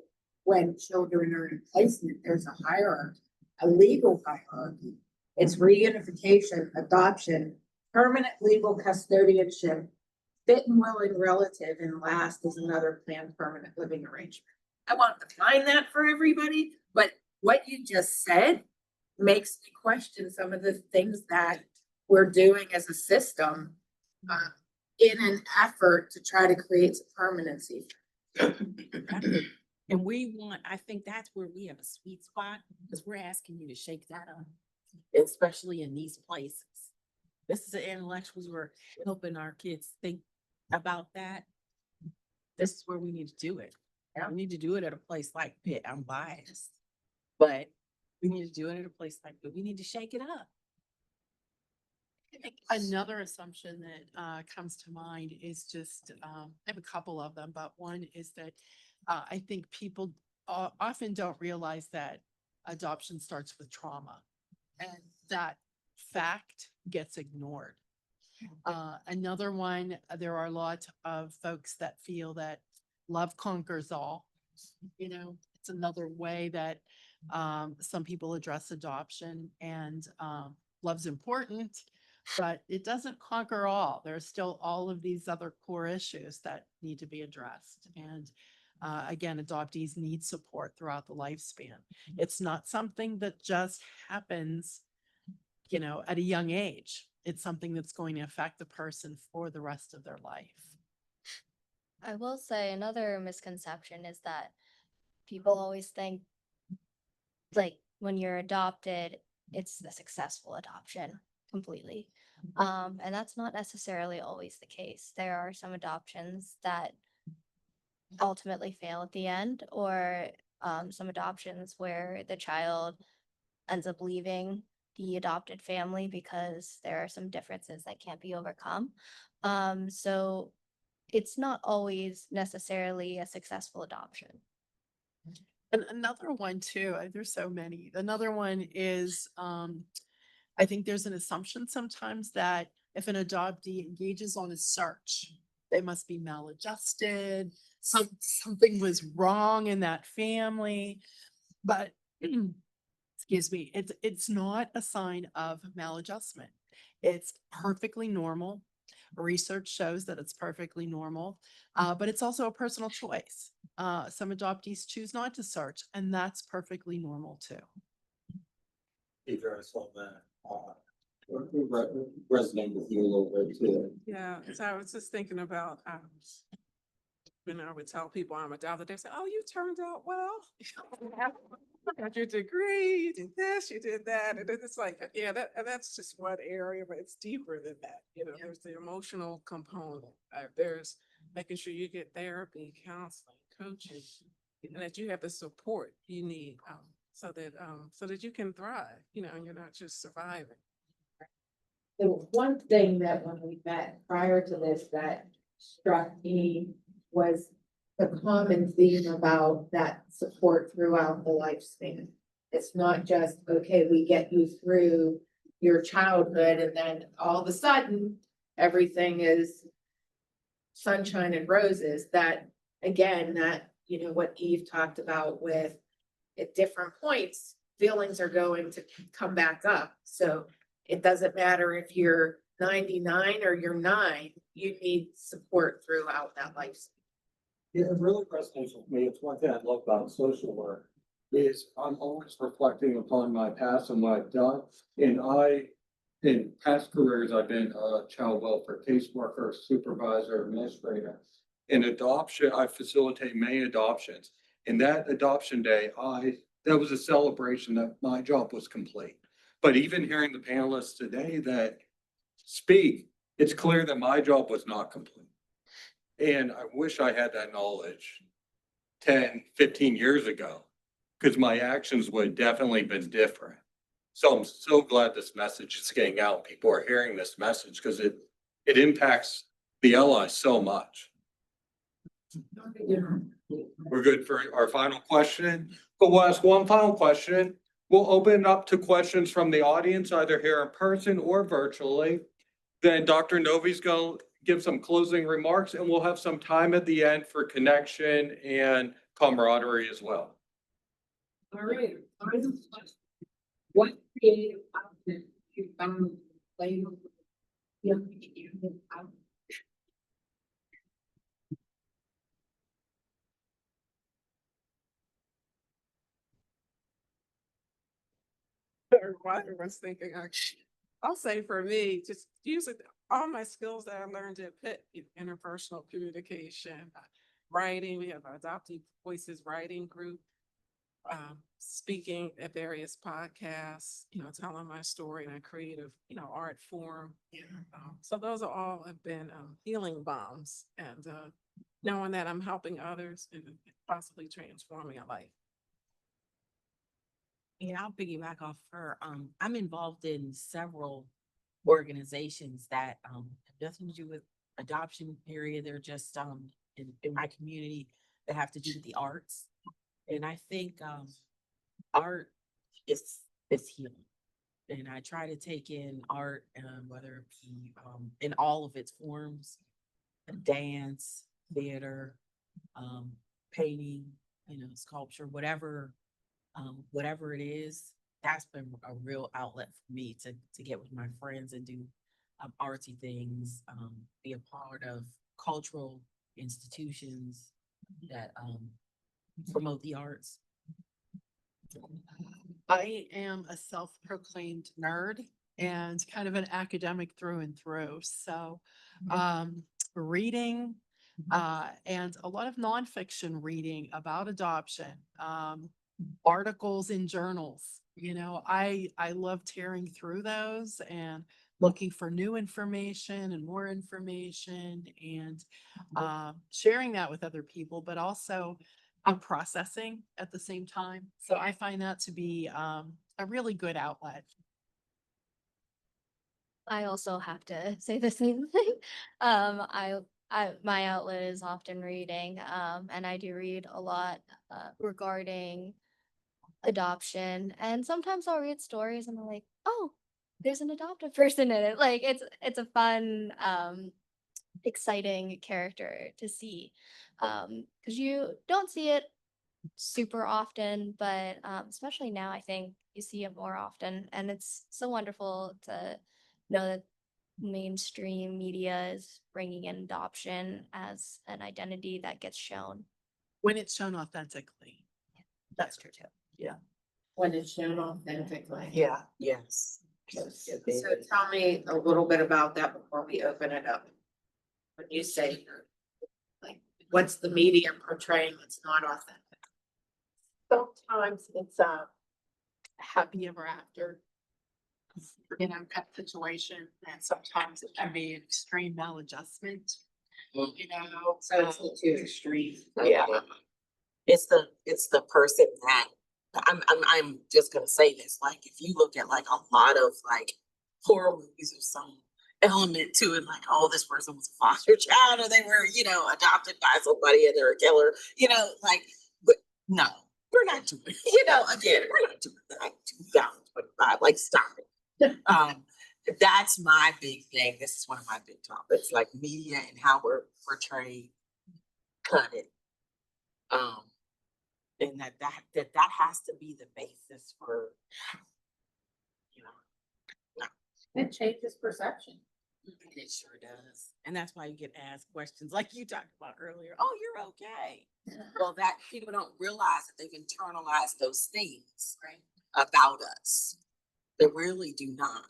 when children are in placement, there's a hierarchy, a legal hierarchy. It's reunification, adoption, permanent legal custodianship, fit and willing relative, and last is another planned permanent living arrangement. I won't define that for everybody, but what you just said makes me question some of the things that we're doing as a system in an effort to try to create some permanency. And I think that's where we have a sweet spot, because we're asking you to shake that up, especially in these places. This is the intellectuals who are helping our kids think about that. This is where we need to do it. We need to do it at a place like Pitt. I'm biased, but we need to do it at a place like Pitt. We need to shake it up. I think another assumption that comes to mind is just, I have a couple of them, but one is that I think people often don't realize that adoption starts with trauma, and that fact gets ignored. Another one, there are a lot of folks that feel that love conquers all. It's another way that some people address adoption, and love's important, but it doesn't conquer all. There's still all of these other core issues that need to be addressed. And again, adoptees need support throughout the lifespan. It's not something that just happens, at a young age. It's something that's going to affect the person for the rest of their life. I will say another misconception is that people always think, like, when you're adopted, it's a successful adoption completely. And that's not necessarily always the case. There are some adoptions that ultimately fail at the end, or some adoptions where the child ends up leaving the adopted family because there are some differences that can't be overcome. So it's not always necessarily a successful adoption. And another one too, there's so many. Another one is, I think there's an assumption sometimes that if an adoptee engages on a search, they must be maladjusted. Something was wrong in that family, but excuse me, it's not a sign of maladjustment. It's perfectly normal. Research shows that it's perfectly normal, but it's also a personal choice. Some adoptees choose not to search, and that's perfectly normal too. I saw that. Resonate with you a little bit too. Yeah, so I was just thinking about, when I would tell people I'm adopted, they say, "Oh, you turned out well. You got your degree, you did this, you did that." And it's like, yeah, that's just one area, but it's deeper than that. There's the emotional component. There's making sure you get therapy, counseling, coaching, and that you have the support you need, so that you can thrive, and you're not just surviving. The one thing that when we met prior to this that struck me was the common theme about that support throughout the lifespan. It's not just, okay, we get you through your childhood and then all of a sudden everything is sunshine and roses. That, again, what Eve talked about with at different points, feelings are going to come back up. So it doesn't matter if you're 99 or you're 9, you need support throughout that lifespan. Yeah, it really resonates with me. It's one thing I love about social work is I'm always reflecting upon my past and what I've done. And in past careers, I've been a child welfare caseworker, supervisor, administrator. In adoption, I facilitate many adoptions. And that adoption day, that was a celebration that my job was complete. But even hearing the panelists today that speak, it's clear that my job was not complete. And I wish I had that knowledge 10, 15 years ago, because my actions would definitely been different. So I'm so glad this message is getting out. People are hearing this message because it impacts the allies so much. We're good for our final question, but we'll ask one final question. We'll open it up to questions from the audience, either here in person or virtually. Then Dr. Novi's going to give some closing remarks, and we'll have some time at the end for connection and camaraderie as well. All right. What creative outlet you found playing with young people out? Everyone's thinking, actually, I'll say for me, just using all my skills that I learned at Pitt, interpersonal communication, writing. We have an Adoptee Voices writing group, speaking at various podcasts, telling my story in a creative, art form. So those are all have been healing bombs, and knowing that I'm helping others and possibly transforming a life. Yeah, I'll piggyback off her. I'm involved in several organizations that have nothing to do with adoption period. They're just in my community that have to do with the arts. And I think art is healing. And I try to take in art, whether it be in all of its forms, dance, theater, painting, sculpture, whatever it is. That's been a real outlet for me to get with my friends and do artsy things, be a part of cultural institutions that promote the arts. I am a self-proclaimed nerd and kind of an academic through and through. So reading and a lot of nonfiction reading about adoption, articles in journals. I love tearing through those and looking for new information and more information and sharing that with other people, but also processing at the same time. So I find that to be a really good outlet. I also have to say the same thing. My outlet is often reading, and I do read a lot regarding adoption. And sometimes I'll read stories and I'm like, oh, there's an adopted person in it. Like it's a fun, exciting character to see. Because you don't see it super often, but especially now, I think you see it more often, and it's so wonderful to know that mainstream media is bringing in adoption as an identity that gets shown. When it's shown authentically. That's true too. Yeah. When it's shown authentically. Yeah. Yes. So tell me a little bit about that before we open it up. When you say, like, what's the media portraying that's not authentic? Sometimes it's a happy ever after, pet situation, and sometimes it can be an extreme maladjustment. So it's the two extremes. Yeah. It's the person that I'm just gonna say this. Like, if you look at like a lot of like horror movies or some element to it, like, oh, this person was a foster child or they were, adopted by somebody and they're a killer, but no, we're not doing, again, we're not doing that. 2025, like, stop it. That's my big thing. This is one of my big topics, like media and how we're portrayed, cut it. And that has to be the basis for, It changes perception. it sure does. And that's why you get asked questions like you talked about earlier. Oh, you're okay. Well, that people don't realize that they've internalized those things about us. They really do not.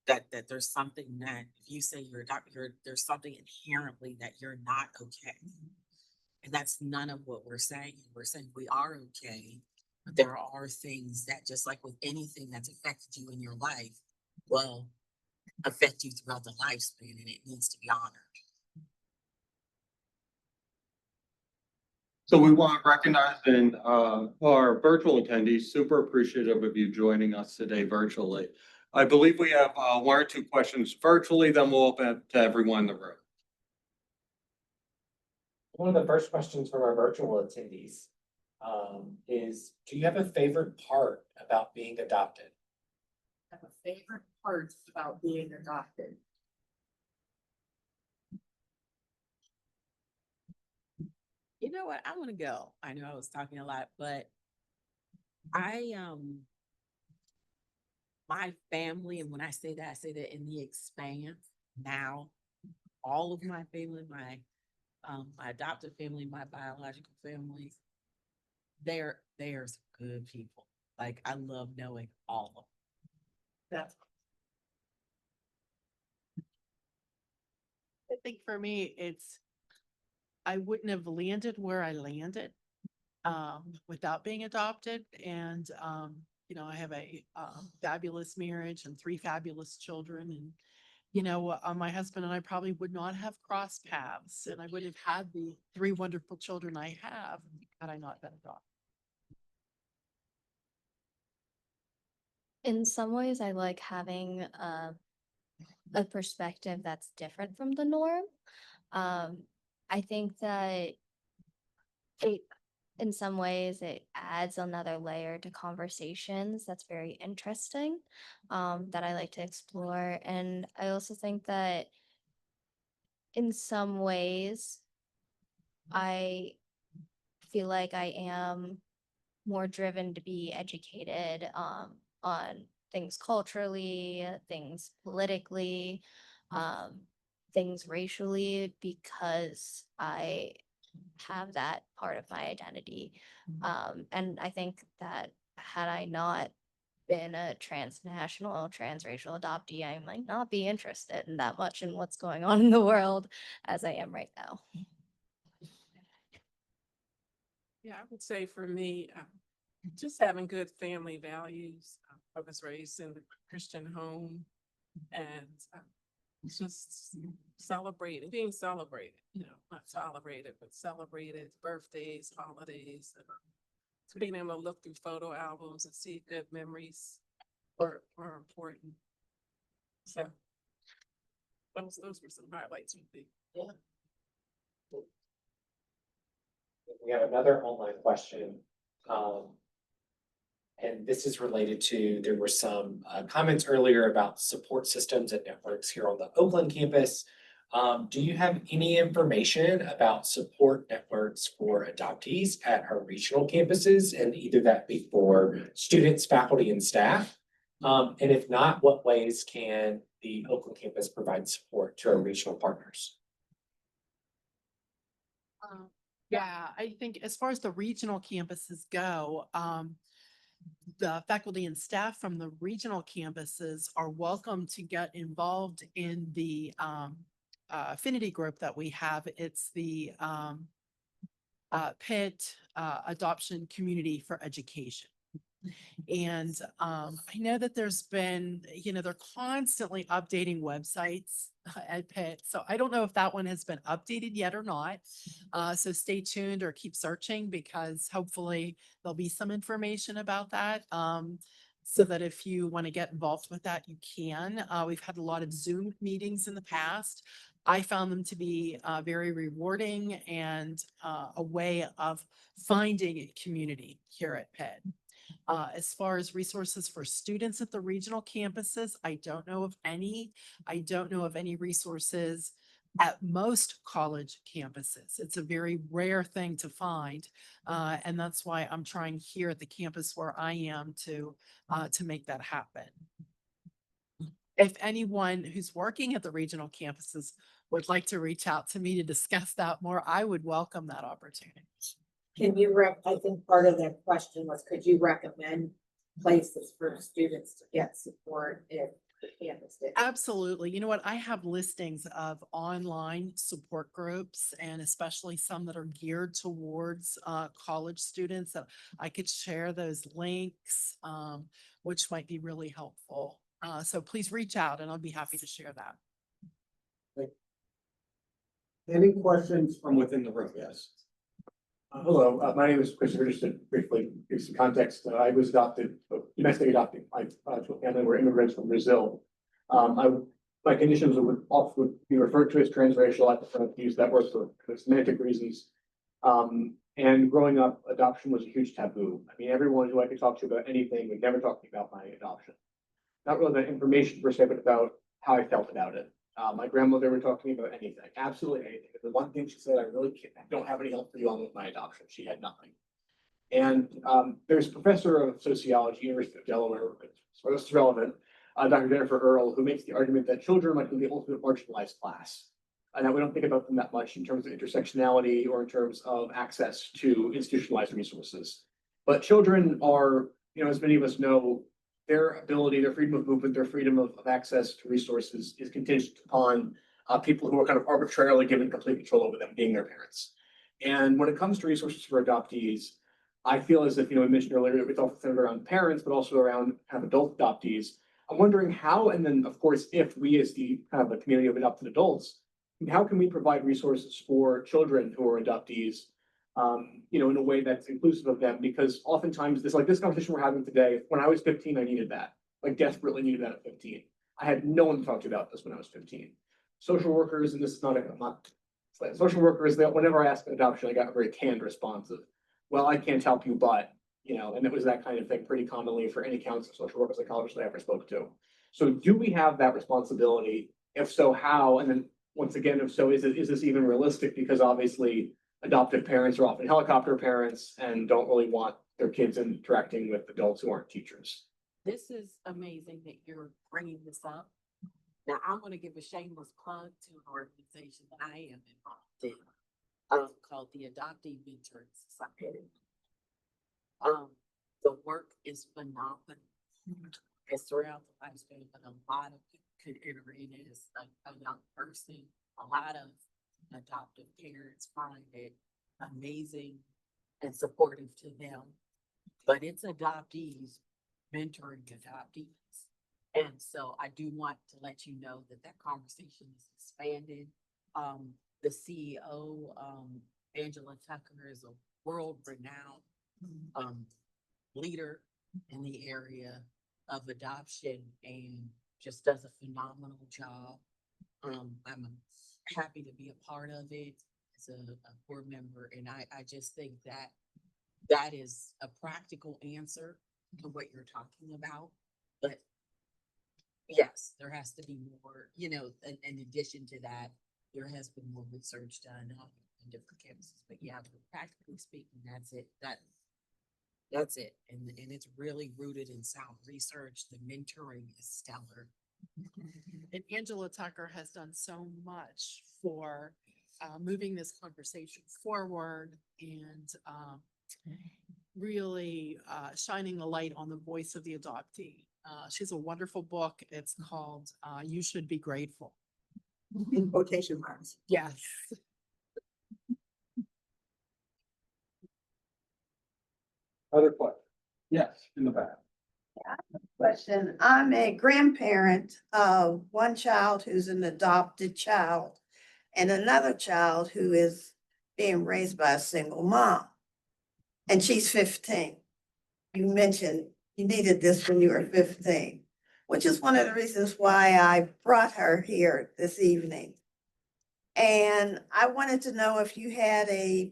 That there's something that if you say you're a doctor, there's something inherently that you're not okay. And that's none of what we're saying. We're saying we are okay. But there are things that, just like with anything that's affected you in your life, will affect you throughout the lifespan, and it needs to be honored. So we want to recognize our virtual attendees, super appreciative of you joining us today virtually. I believe we have one or two questions virtually, then we'll open it to everyone in the room. One of the first questions from our virtual attendees is, do you have a favorite part about being adopted? Have a favorite parts about being adopted? You know what? I want to go. I know I was talking a lot, but I my family, and when I say that in the expanse now, all of my family, my adopted family, my biological family, they're some good people. Like, I love knowing all of them. That's I think for me, I wouldn't have landed where I landed without being adopted. And, I have a fabulous marriage and 3 fabulous children. And, my husband and I probably would not have crossed paths, and I would have had the 3 wonderful children I have had I not been adopted. In some ways, I like having a perspective that's different from the norm. I think that it, in some ways, it adds another layer to conversations that's very interesting, that I like to explore. And I also think that in some ways, I feel like I am more driven to be educated on things culturally, things politically, um, things racially, because I have that part of my identity. And I think that had I not been a transnational, transracial adoptee, I might not be interested in that much in what's going on in the world as I am right now. Yeah, I would say for me, just having good family values. I was raised in a Christian home, and just being celebrated, not tolerated, but celebrated, birthdays, holidays. To being able to look through photo albums and see good memories are important. So those were some highlights for me. Yeah. We have another online question. And this is related to, there were some comments earlier about support systems and networks here on the Oakland campus. Do you have any information about support networks for adoptees at our regional campuses, and either that be for students, faculty, and staff? And if not, what ways can the Oakland campus provide support to our regional partners? Yeah, I think as far as the regional campuses go, the faculty and staff from the regional campuses are welcome to get involved in the affinity group that we have. It's the Pitt Adoption Community for Education. And I know that there's been, they're constantly updating websites at Pitt. So I don't know if that one has been updated yet or not. So stay tuned or keep searching, because hopefully there'll be some information about that. So that if you want to get involved with that, you can. We've had a lot of Zoom meetings in the past. I found them to be very rewarding and a way of finding a community here at Pitt. As far as resources for students at the regional campuses, I don't know of any. I don't know of any resources at most college campuses. It's a very rare thing to find. And that's why I'm trying here at the campus where I am to make that happen. If anyone who's working at the regional campuses would like to reach out to me to discuss that more, I would welcome that opportunity. Can you I think part of that question was, could you recommend places for students to get support if Absolutely. You know what? I have listings of online support groups and especially some that are geared towards college students. So I could share those links, which might be really helpful. So please reach out and I'll be happy to share that. Any questions from within the room? Yes. Hello, my name is Christopher. Just to briefly give some context, I was adopted, domestic adopted. My family were immigrants from Brazil. My conditions would often be referred to as transracial. I prefer to use that word for semantic reasons. And growing up, adoption was a huge taboo. I mean, everyone who I could talk to about anything would never talk to me about my adoption. Not really about information per se, but about how I felt about it. My grandmother would talk to me about anything, absolutely anything. The one thing she said, I don't have any help for you on with my adoption. She had nothing. And there's a professor of sociology, University of Delaware, so this is relevant, Dr. Jennifer Earle, who makes the argument that children might be the ultimate marginalized class. And that we don't think about them that much in terms of intersectionality or in terms of access to institutionalized resources. But children are, as many of us know, their ability, their freedom of movement, their freedom of access to resources is contingent upon people who are kind of arbitrarily given complete control over them, being their parents. And when it comes to resources for adoptees, I feel as if, we mentioned earlier, it's all centered around parents, but also around kind of adult adoptees. I'm wondering how, and then of course, if we as the kind of a community of adopted adults, how can we provide resources for children who are adoptees, in a way that's inclusive of them? Because oftentimes this conversation we're having today, when I was 15, I needed that, desperately needed that at 15. I had no one to talk to about this when I was 15. Social workers, and this is social workers, whenever I asked an adoption, I got a very canned response of, well, I can't help you, but, and it was that kind of thing pretty commonly for any counts of social workers psychologists I ever spoke to. So do we have that responsibility? If so, how? And then once again, if so, is this even realistic? Because obviously adoptive parents are often helicopter parents and don't really want their kids interacting with adults who aren't teachers. This is amazing that you're bringing this up. Now, I'm going to give a shameless plug to an organization that I am involved in, called the Adoptee Mentoring Society. The work is phenomenal. It's throughout the lifespan, but a lot of people could enter in as a young person. A lot of adoptive parents find it amazing and supportive to them. But it's adoptees mentoring adoptees. And so I do want to let you know that conversation is expanded. The CEO, Angela Tucker, is a world-renowned leader in the area of adoption and just does a phenomenal job. I'm happy to be a part of it as a board member. And I just think that is a practical answer to what you're talking about. But yes, there has to be more, in addition to that, there has been more research done on different campuses. But yeah, practically speaking, that's it. That's it. And it's really rooted in sound research. The mentoring is stellar. And Angela Tucker has done so much for moving this conversation forward and really shining the light on the voice of the adoptee. She has a wonderful book. It's called You Should Be Grateful. In quotation marks. Yes. Other questions? Yes, in the back. Question. I'm a grandparent of one child who's an adopted child and another child who is being raised by a single mom. And she's 15. You mentioned you needed this when you were 15, which is one of the reasons why I brought her here this evening. And I wanted to know if you had a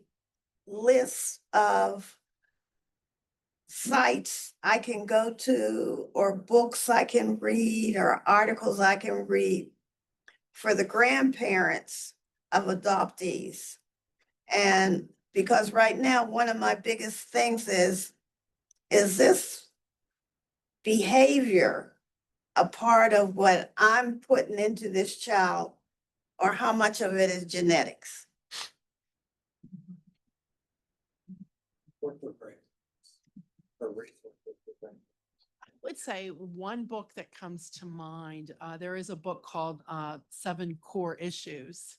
list of sites I can go to or books I can read or articles I can read for the grandparents of adoptees. And because right now, one of my biggest things is this behavior a part of what I'm putting into this child, or how much of it is genetics? would say one book that comes to mind, there is a book called 7 Core Issues,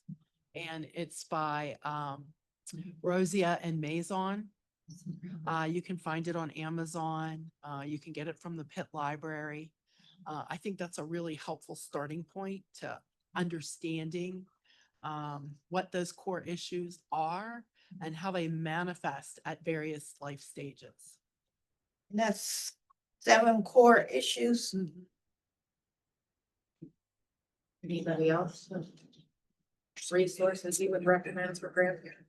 and it's by Rosia and Maison. You can find it on Amazon. You can get it from the Pitt Library. I think that's a really helpful starting point to understanding what those core issues are and how they manifest at various life stages. That's 7 core issues. Anybody else? Resources you would recommend for grandparents?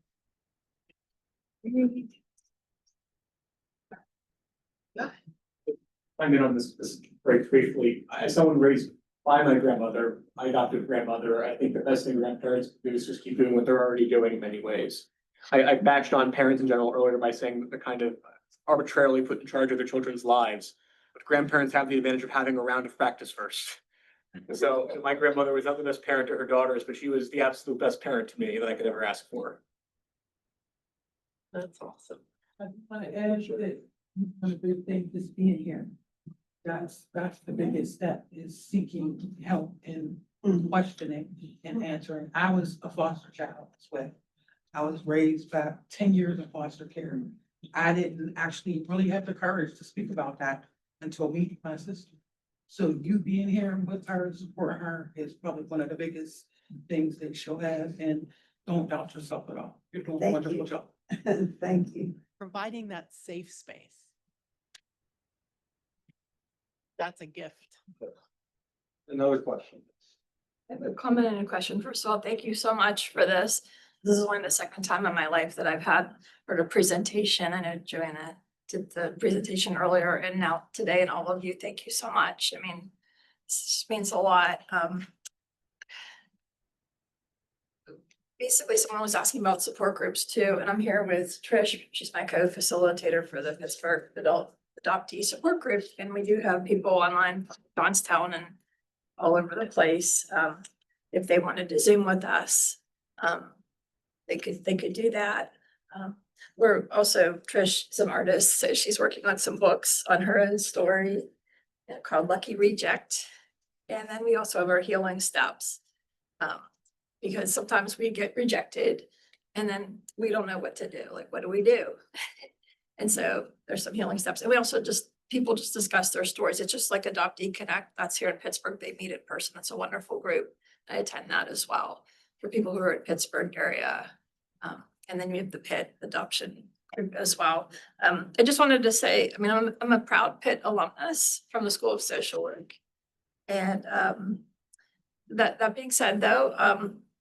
I'm in on this very briefly. As someone raised by my grandmother, my adoptive grandmother, I think the best thing grandparents can do is just keep doing what they're already doing in many ways. I bashed on parents in general earlier by saying that they're kind of arbitrarily put in charge of their children's lives. But grandparents have the advantage of having a round of practice first. So my grandmother was not the best parent to her daughters, but she was the absolute best parent to me that I could ever ask for. That's awesome. I want to add that one of the things is being here. That's the biggest step, is seeking help and questioning and answering. I was a foster child as well. I was raised by 10 years in foster care. I didn't actually really have the courage to speak about that until meeting my sister. So you being here with her, supporting her is probably one of the biggest things that she'll have, and don't doubt yourself at all. You're doing a Thank wonderful you. job. Thank you. Providing that safe space. That's a gift. Another question. I have a comment and a question. First of all, thank you so much for this. This is only the second time in my life that I've heard a presentation. I know Joanna did the presentation earlier and now today, and all of you, thank you so much. I mean, this means a lot. Basically, someone was asking about support groups too, and I'm here with Trish. She's my co-facilitator for the Pittsburgh Adoptee Support Group, and we do have people online from Johnstown and all over the place. If they wanted to Zoom with us, they could do that. We're also, Trish is an artist, so she's working on some books on her own story called Lucky Reject. And then we also have our healing steps. Because sometimes we get rejected and then we don't know what to do. Like, what do we do? And so there's some healing steps. And we also people just discuss their stories. It's just like Adoptee Connect. That's here in Pittsburgh. They meet in person. It's a wonderful group. I attend that as well for people who are in Pittsburgh area. And then we have the Pitt Adoption Group as well. I just wanted to say, I mean, I'm a proud Pitt alumnus from the School of Social Work. And that being said, though,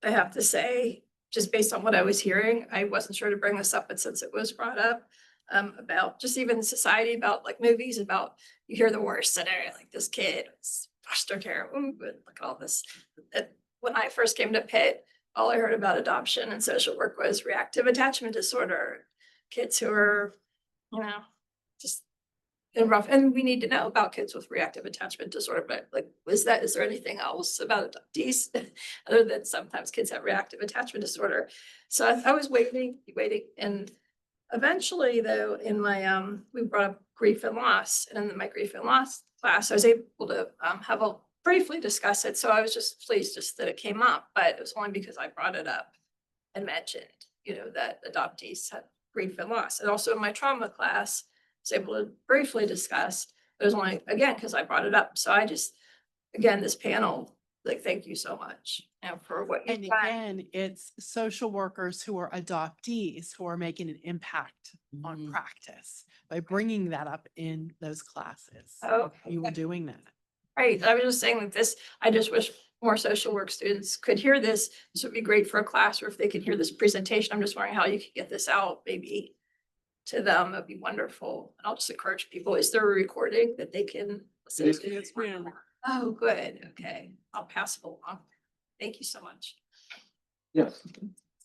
I have to say, just based on what I was hearing, I wasn't sure to bring this up, but since it was brought up, about just even society, about like movies, about you hear the worst scenario, like this kid was foster care, but look at all this. When I first came to Pitt, all I heard about adoption and social work was reactive attachment disorder, kids who are, just in rough, and we need to know about kids with reactive attachment disorder, but like, is there anything else about adoptees other than sometimes kids have reactive attachment disorder? So I was waiting, and eventually though, in my, we brought up grief and loss, and in my grief and loss class, I was able to briefly discuss it. So I was just pleased just that it came up, but it was only because I brought it up and mentioned, that adoptees have grief and loss. And also in my trauma class, I was able to briefly discuss, but it was only, again, because I brought it up. So I just, again, this panel, like, thank you so much for what you've And done. again, it's social workers who are adoptees who are making an impact on practice by bringing that up in those classes. Oh, You were doing that. right. I was just saying that this, I just wish more social work students could hear this. This would be great for a class, or if they could hear this presentation. I'm just wondering how you could get this out, maybe to them. It'd be wonderful. And I'll just encourage people. Is there a recording that they can listen to? Yes, ma'am. Oh, good. Okay. I'll pass it along. Thank you so much. Yes.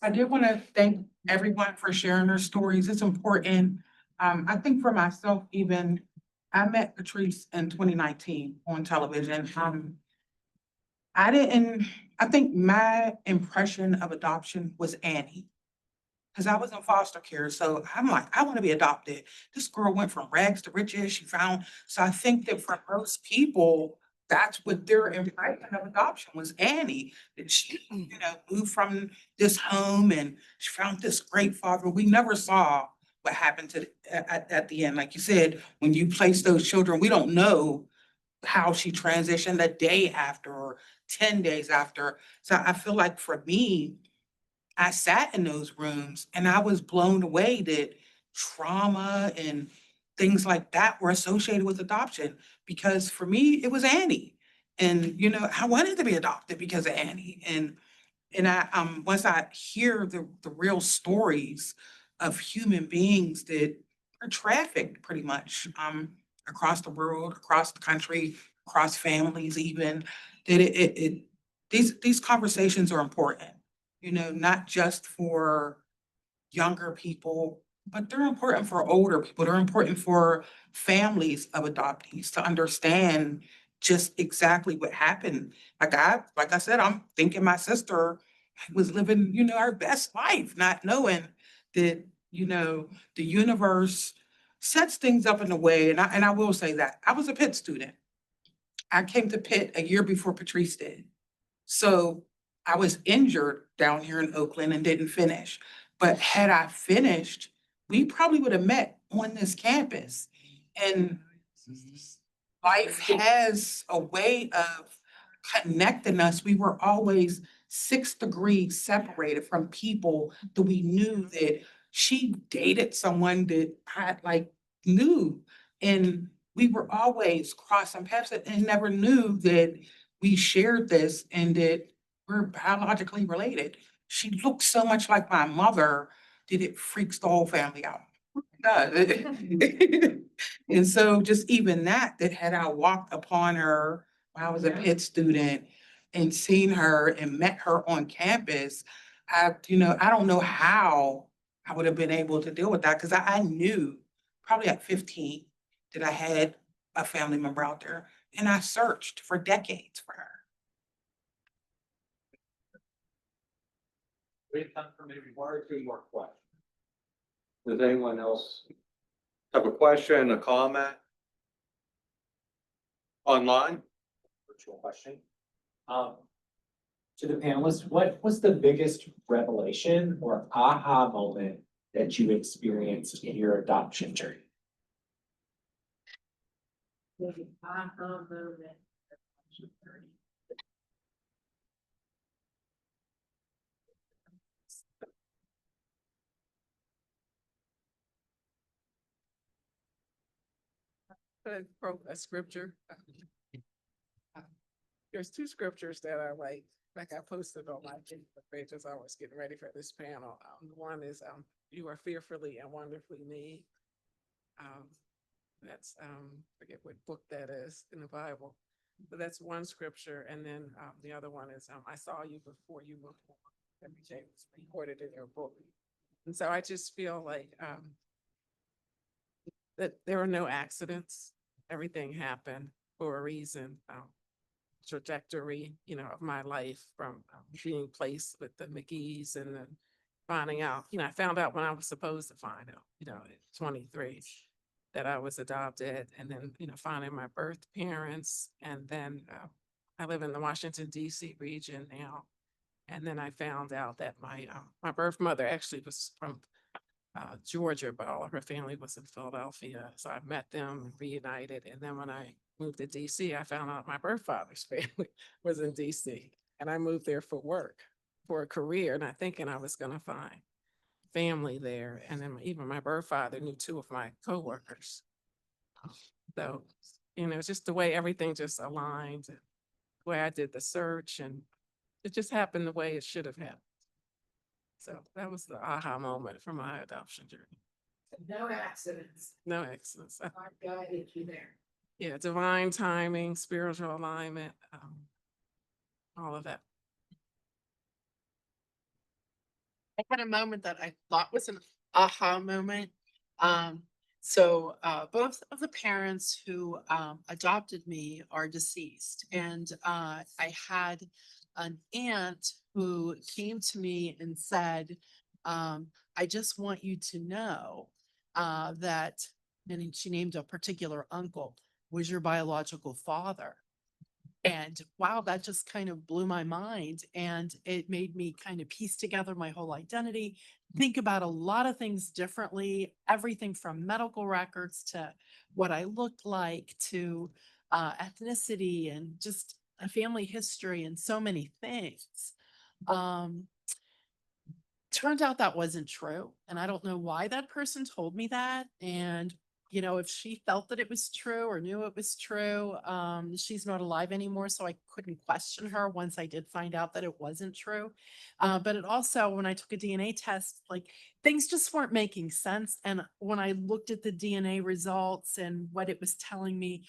I did want to thank everyone for sharing their stories. It's important. I think for myself, even, I met Patrice in 2019 on television. I think my impression of adoption was Annie. Cause I was in foster care, so I'm like, I wanna be adopted. This girl went from rags to riches, she found, so I think that for most people, that's what their impression of adoption was Annie. That she, moved from this home and she found this great father. We never saw what happened to, at the end. Like you said, when you place those children, we don't know how she transitioned a day after or 10 days after. So I feel like for me, I sat in those rooms and I was blown away that trauma and things like that were associated with adoption. Because for me, it was Annie. And, I wanted to be adopted because of Annie. And once I hear the real stories of human beings that are trafficked pretty much, across the world, across the country, across families even, that these conversations are important, not just for younger people, but they're important for older people. They're important for families of adoptees to understand just exactly what happened. Like I said, I'm thinking my sister was living, our best life, not knowing that, the universe sets things up in a way. And I will say that I was a Pitt student. I came to Pitt a year before Patrice did. So I was injured down here in Oakland and didn't finish. But had I finished, we probably would have met on this campus. And life has a way of connecting us. We were always 6 degrees separated from people that we knew that she dated someone that I knew. And we were always crossing paths and never knew that we shared this and that we're biologically related. She looked so much like my mother that it freaks the whole family out. It does. And so just even that had I walked upon her when I was a Pitt student and seen her and met her on campus, I don't know how I would have been able to deal with that because I knew probably at 15 that I had a family member out there and I searched for decades for her. We have time for maybe 1 or 2 more questions. Does anyone else have a question, a comment? Online? Virtual question. To the panelists, what was the biggest revelation or aha moment that you experienced in your adoption journey? Quote a scripture. There's 2 scriptures that I like I posted on my Facebook page as I was getting ready for this panel. One is, you are fearfully and wonderfully made. That's, forget what book that is in the Bible, but that's one scripture. And then, the other one is, I saw you before you were born. Every day was recorded in your book. And so I just feel like, that there are no accidents. Everything happened for a reason. Trajectory, of my life from being placed with the McGee's and then finding out, I found out when I was supposed to find out, at 23, that I was adopted, and then, finding my birth parents. And then I live in the Washington, D.C. region now. And then I found out that my birth mother actually was from Georgia, but all of her family was in Philadelphia. So I met them, reunited. And then when I moved to DC, I found out my birth father's family was in DC. And I moved there for work, for a career, not thinking I was going to find family there. And then even my birth father knew 2 of my coworkers. So, just the way everything just aligned, the way I did the search, and it just happened the way it should have happened. So that was the aha moment for my adoption journey. No accidents. No accidents. God guided you there. Yeah, divine timing, spiritual alignment, all of that. I had a moment that I thought was an aha moment. Both of the parents who adopted me are deceased, and I had an aunt who came to me and said, I just want you to know that, and she named a particular uncle, was your biological father. And wow, that just kind of blew my mind. And it made me kind of piece together my whole identity, think about a lot of things differently, everything from medical records to what I looked like to ethnicity and just a family history and so many things. Um, Turned out that wasn't true. And I don't know why that person told me that. And, you know, if she felt that it was true or knew it was true, she's not alive anymore. So I couldn't question her once I did find out that it wasn't true. But it also, when I took a DNA test, like things just weren't making sense. And when I looked at the DNA results and what it was telling me,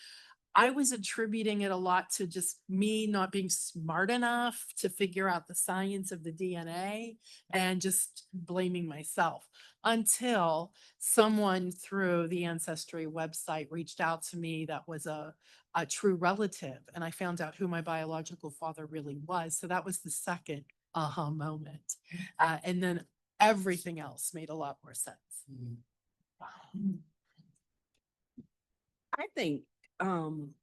I was attributing it a lot to just me not being smart enough to figure out the science of the DNA and just blaming myself until someone through the Ancestry website reached out to me that was a true relative. And I found out who my biological father really was. So that was the second aha moment. And then everything else made a lot more sense. I think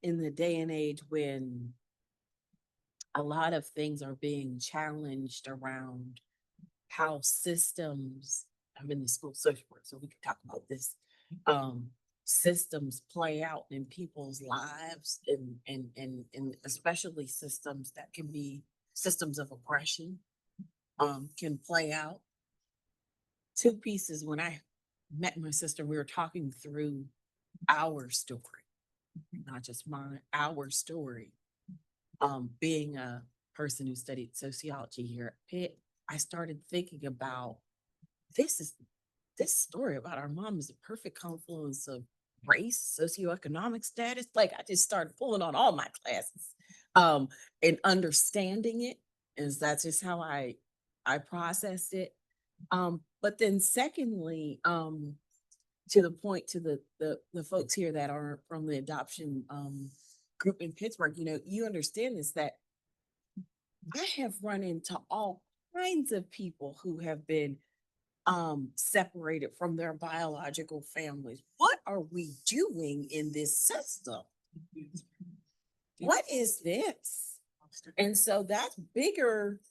in the day and age when a lot of things are being challenged around how systems, I'm in the school social work, so we can talk about this, systems play out in people's lives and especially systems that can be systems of oppression, can play out. Two pieces. When I met my sister, we were talking through our story, not just mine, our story. Being a person who studied sociology here at Pitt, I started thinking about this story about our mom is a perfect confluence of race, socioeconomic status. Like I just started pulling on all my classes, and understanding it. Is that's just how I processed it. But then secondly, to the point to the folks here that are from the adoption group in Pittsburgh, you know, you understand this, that I have run into all kinds of people who have been separated from their biological families. What are we doing in this system? What is this? And so that's bigger.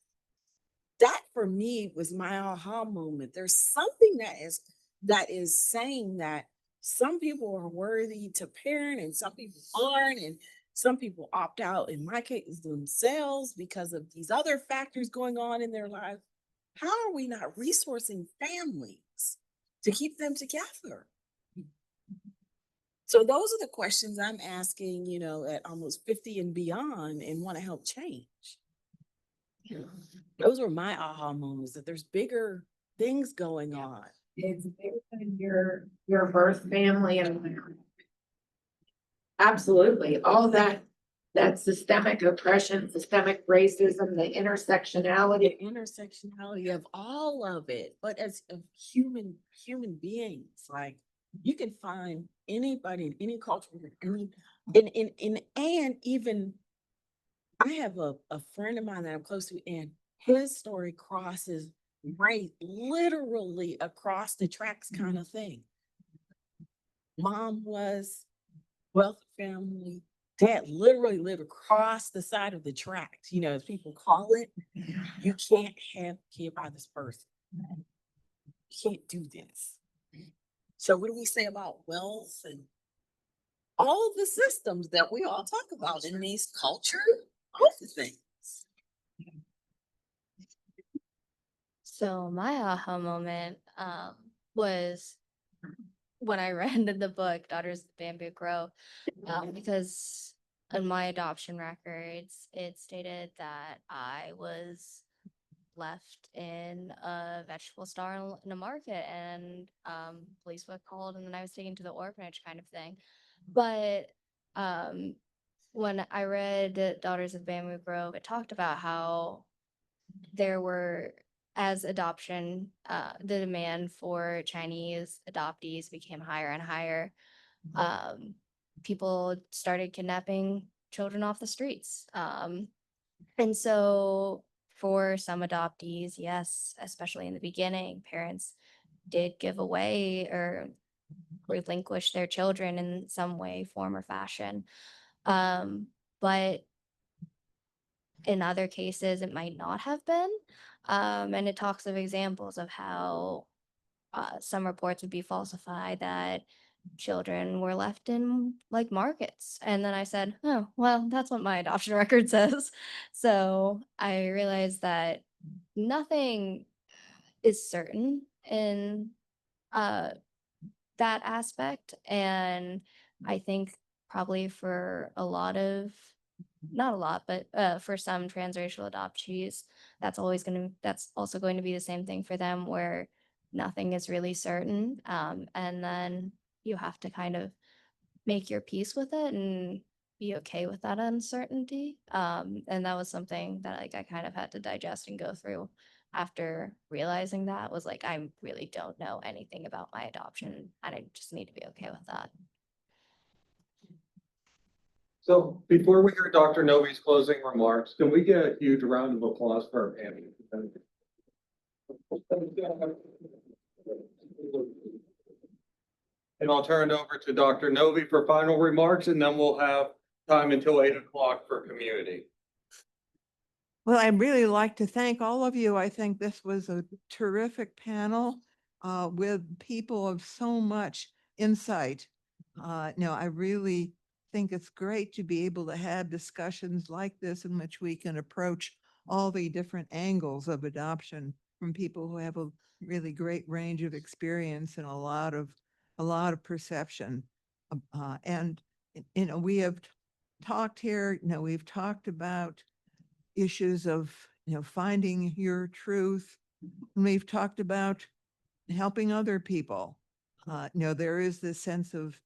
That for me was my aha moment. There's something that is saying that some people are worthy to parent and some people aren't, and some people opt out, in my case themselves, because of these other factors going on in their lives. How are we not resourcing families to keep them together? So those are the questions I'm asking, you know, at almost 50 and beyond, and want to help change. Those were my aha moments, that there's bigger things going on. It's bigger than your birth family and absolutely all that systemic oppression, systemic racism, the intersectionality. The intersectionality of all of it, but as a human beings, like you can find anybody in any culture, and even I have a friend of mine that I'm close to, and his story crosses race, literally across the tracks kind of thing. Mom was wealthy family. Dad literally lived across the side of the tracks, you know, as people call it. You can't have a kid by this person. You can't do this. So what do we say about wealth and all of the systems that we all talk about in these cultures? All the things. So my aha moment was when I read the book Daughters of the Bamboo Grove, because in my adoption records, it stated that I was left in a vegetable stall in a market, and police were called, and then I was taken to the orphanage kind of thing. But when I read Daughters of Bamboo Grove, it talked about how there were, as adoption, the demand for Chinese adoptees became higher and higher. People started kidnapping children off the streets. And so for some adoptees, yes, especially in the beginning, parents did give away or relinquish their children in some way, form, or fashion. But in other cases, it might not have been. And it talks of examples of how some reports would be falsified, that children were left in like markets. And then I said, oh, well, that's what my adoption record says. So I realized that nothing is certain in uh, that aspect. And I think probably for a lot of, not a lot, but for some transracial adoptees, that's also going to be the same thing for them, where nothing is really certain. And then you have to kind of make your peace with it and be okay with that uncertainty. And that was something that like I kind of had to digest and go through after realizing that, was like, I really don't know anything about my adoption and I just need to be okay with that. So before we hear Dr. Novi's closing remarks, can we get a huge round of applause for our panel? And I'll turn it over to Dr. Novi for final remarks, and then we'll have time until 8 o'clock for community. Well, I'd really like to thank all of you. I think this was a terrific panel with people of so much insight. I really think it's great to be able to have discussions like this in which we can approach all the different angles of adoption from people who have a really great range of experience and a lot of perception. And we have talked here, we've talked about issues of, finding your truth. And we've talked about helping other people. There is this sense of,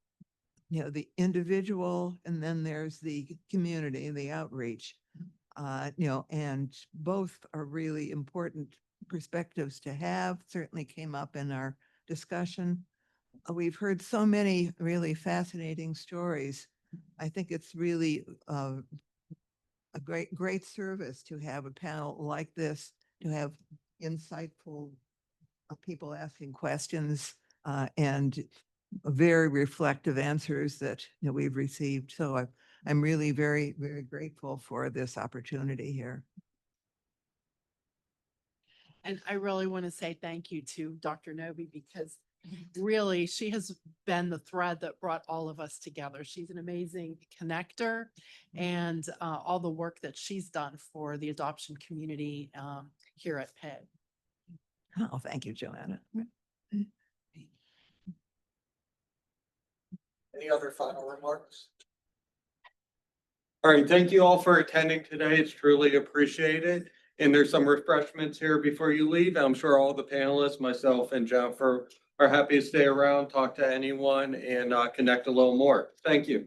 the individual, and then there's the community, the outreach. And both are really important perspectives to have. Certainly came up in our discussion. We've heard so many really fascinating stories. I think it's really a great service to have a panel like this, to have insightful people asking questions and very reflective answers that we've received. So I'm really very, very grateful for this opportunity here. And I really want to say thank you to Dr. Novi, because really she has been the thread that brought all of us together. She's an amazing connector, and all the work that she's done for the adoption community here at Pitt. Oh, thank you, Joanna. Any other final remarks? All right, thank you all for attending today. It's truly appreciated. And there's some refreshments here before you leave. I'm sure all the panelists, myself and Jennifer, are happy to stay around, talk to anyone, and connect a little more. Thank you.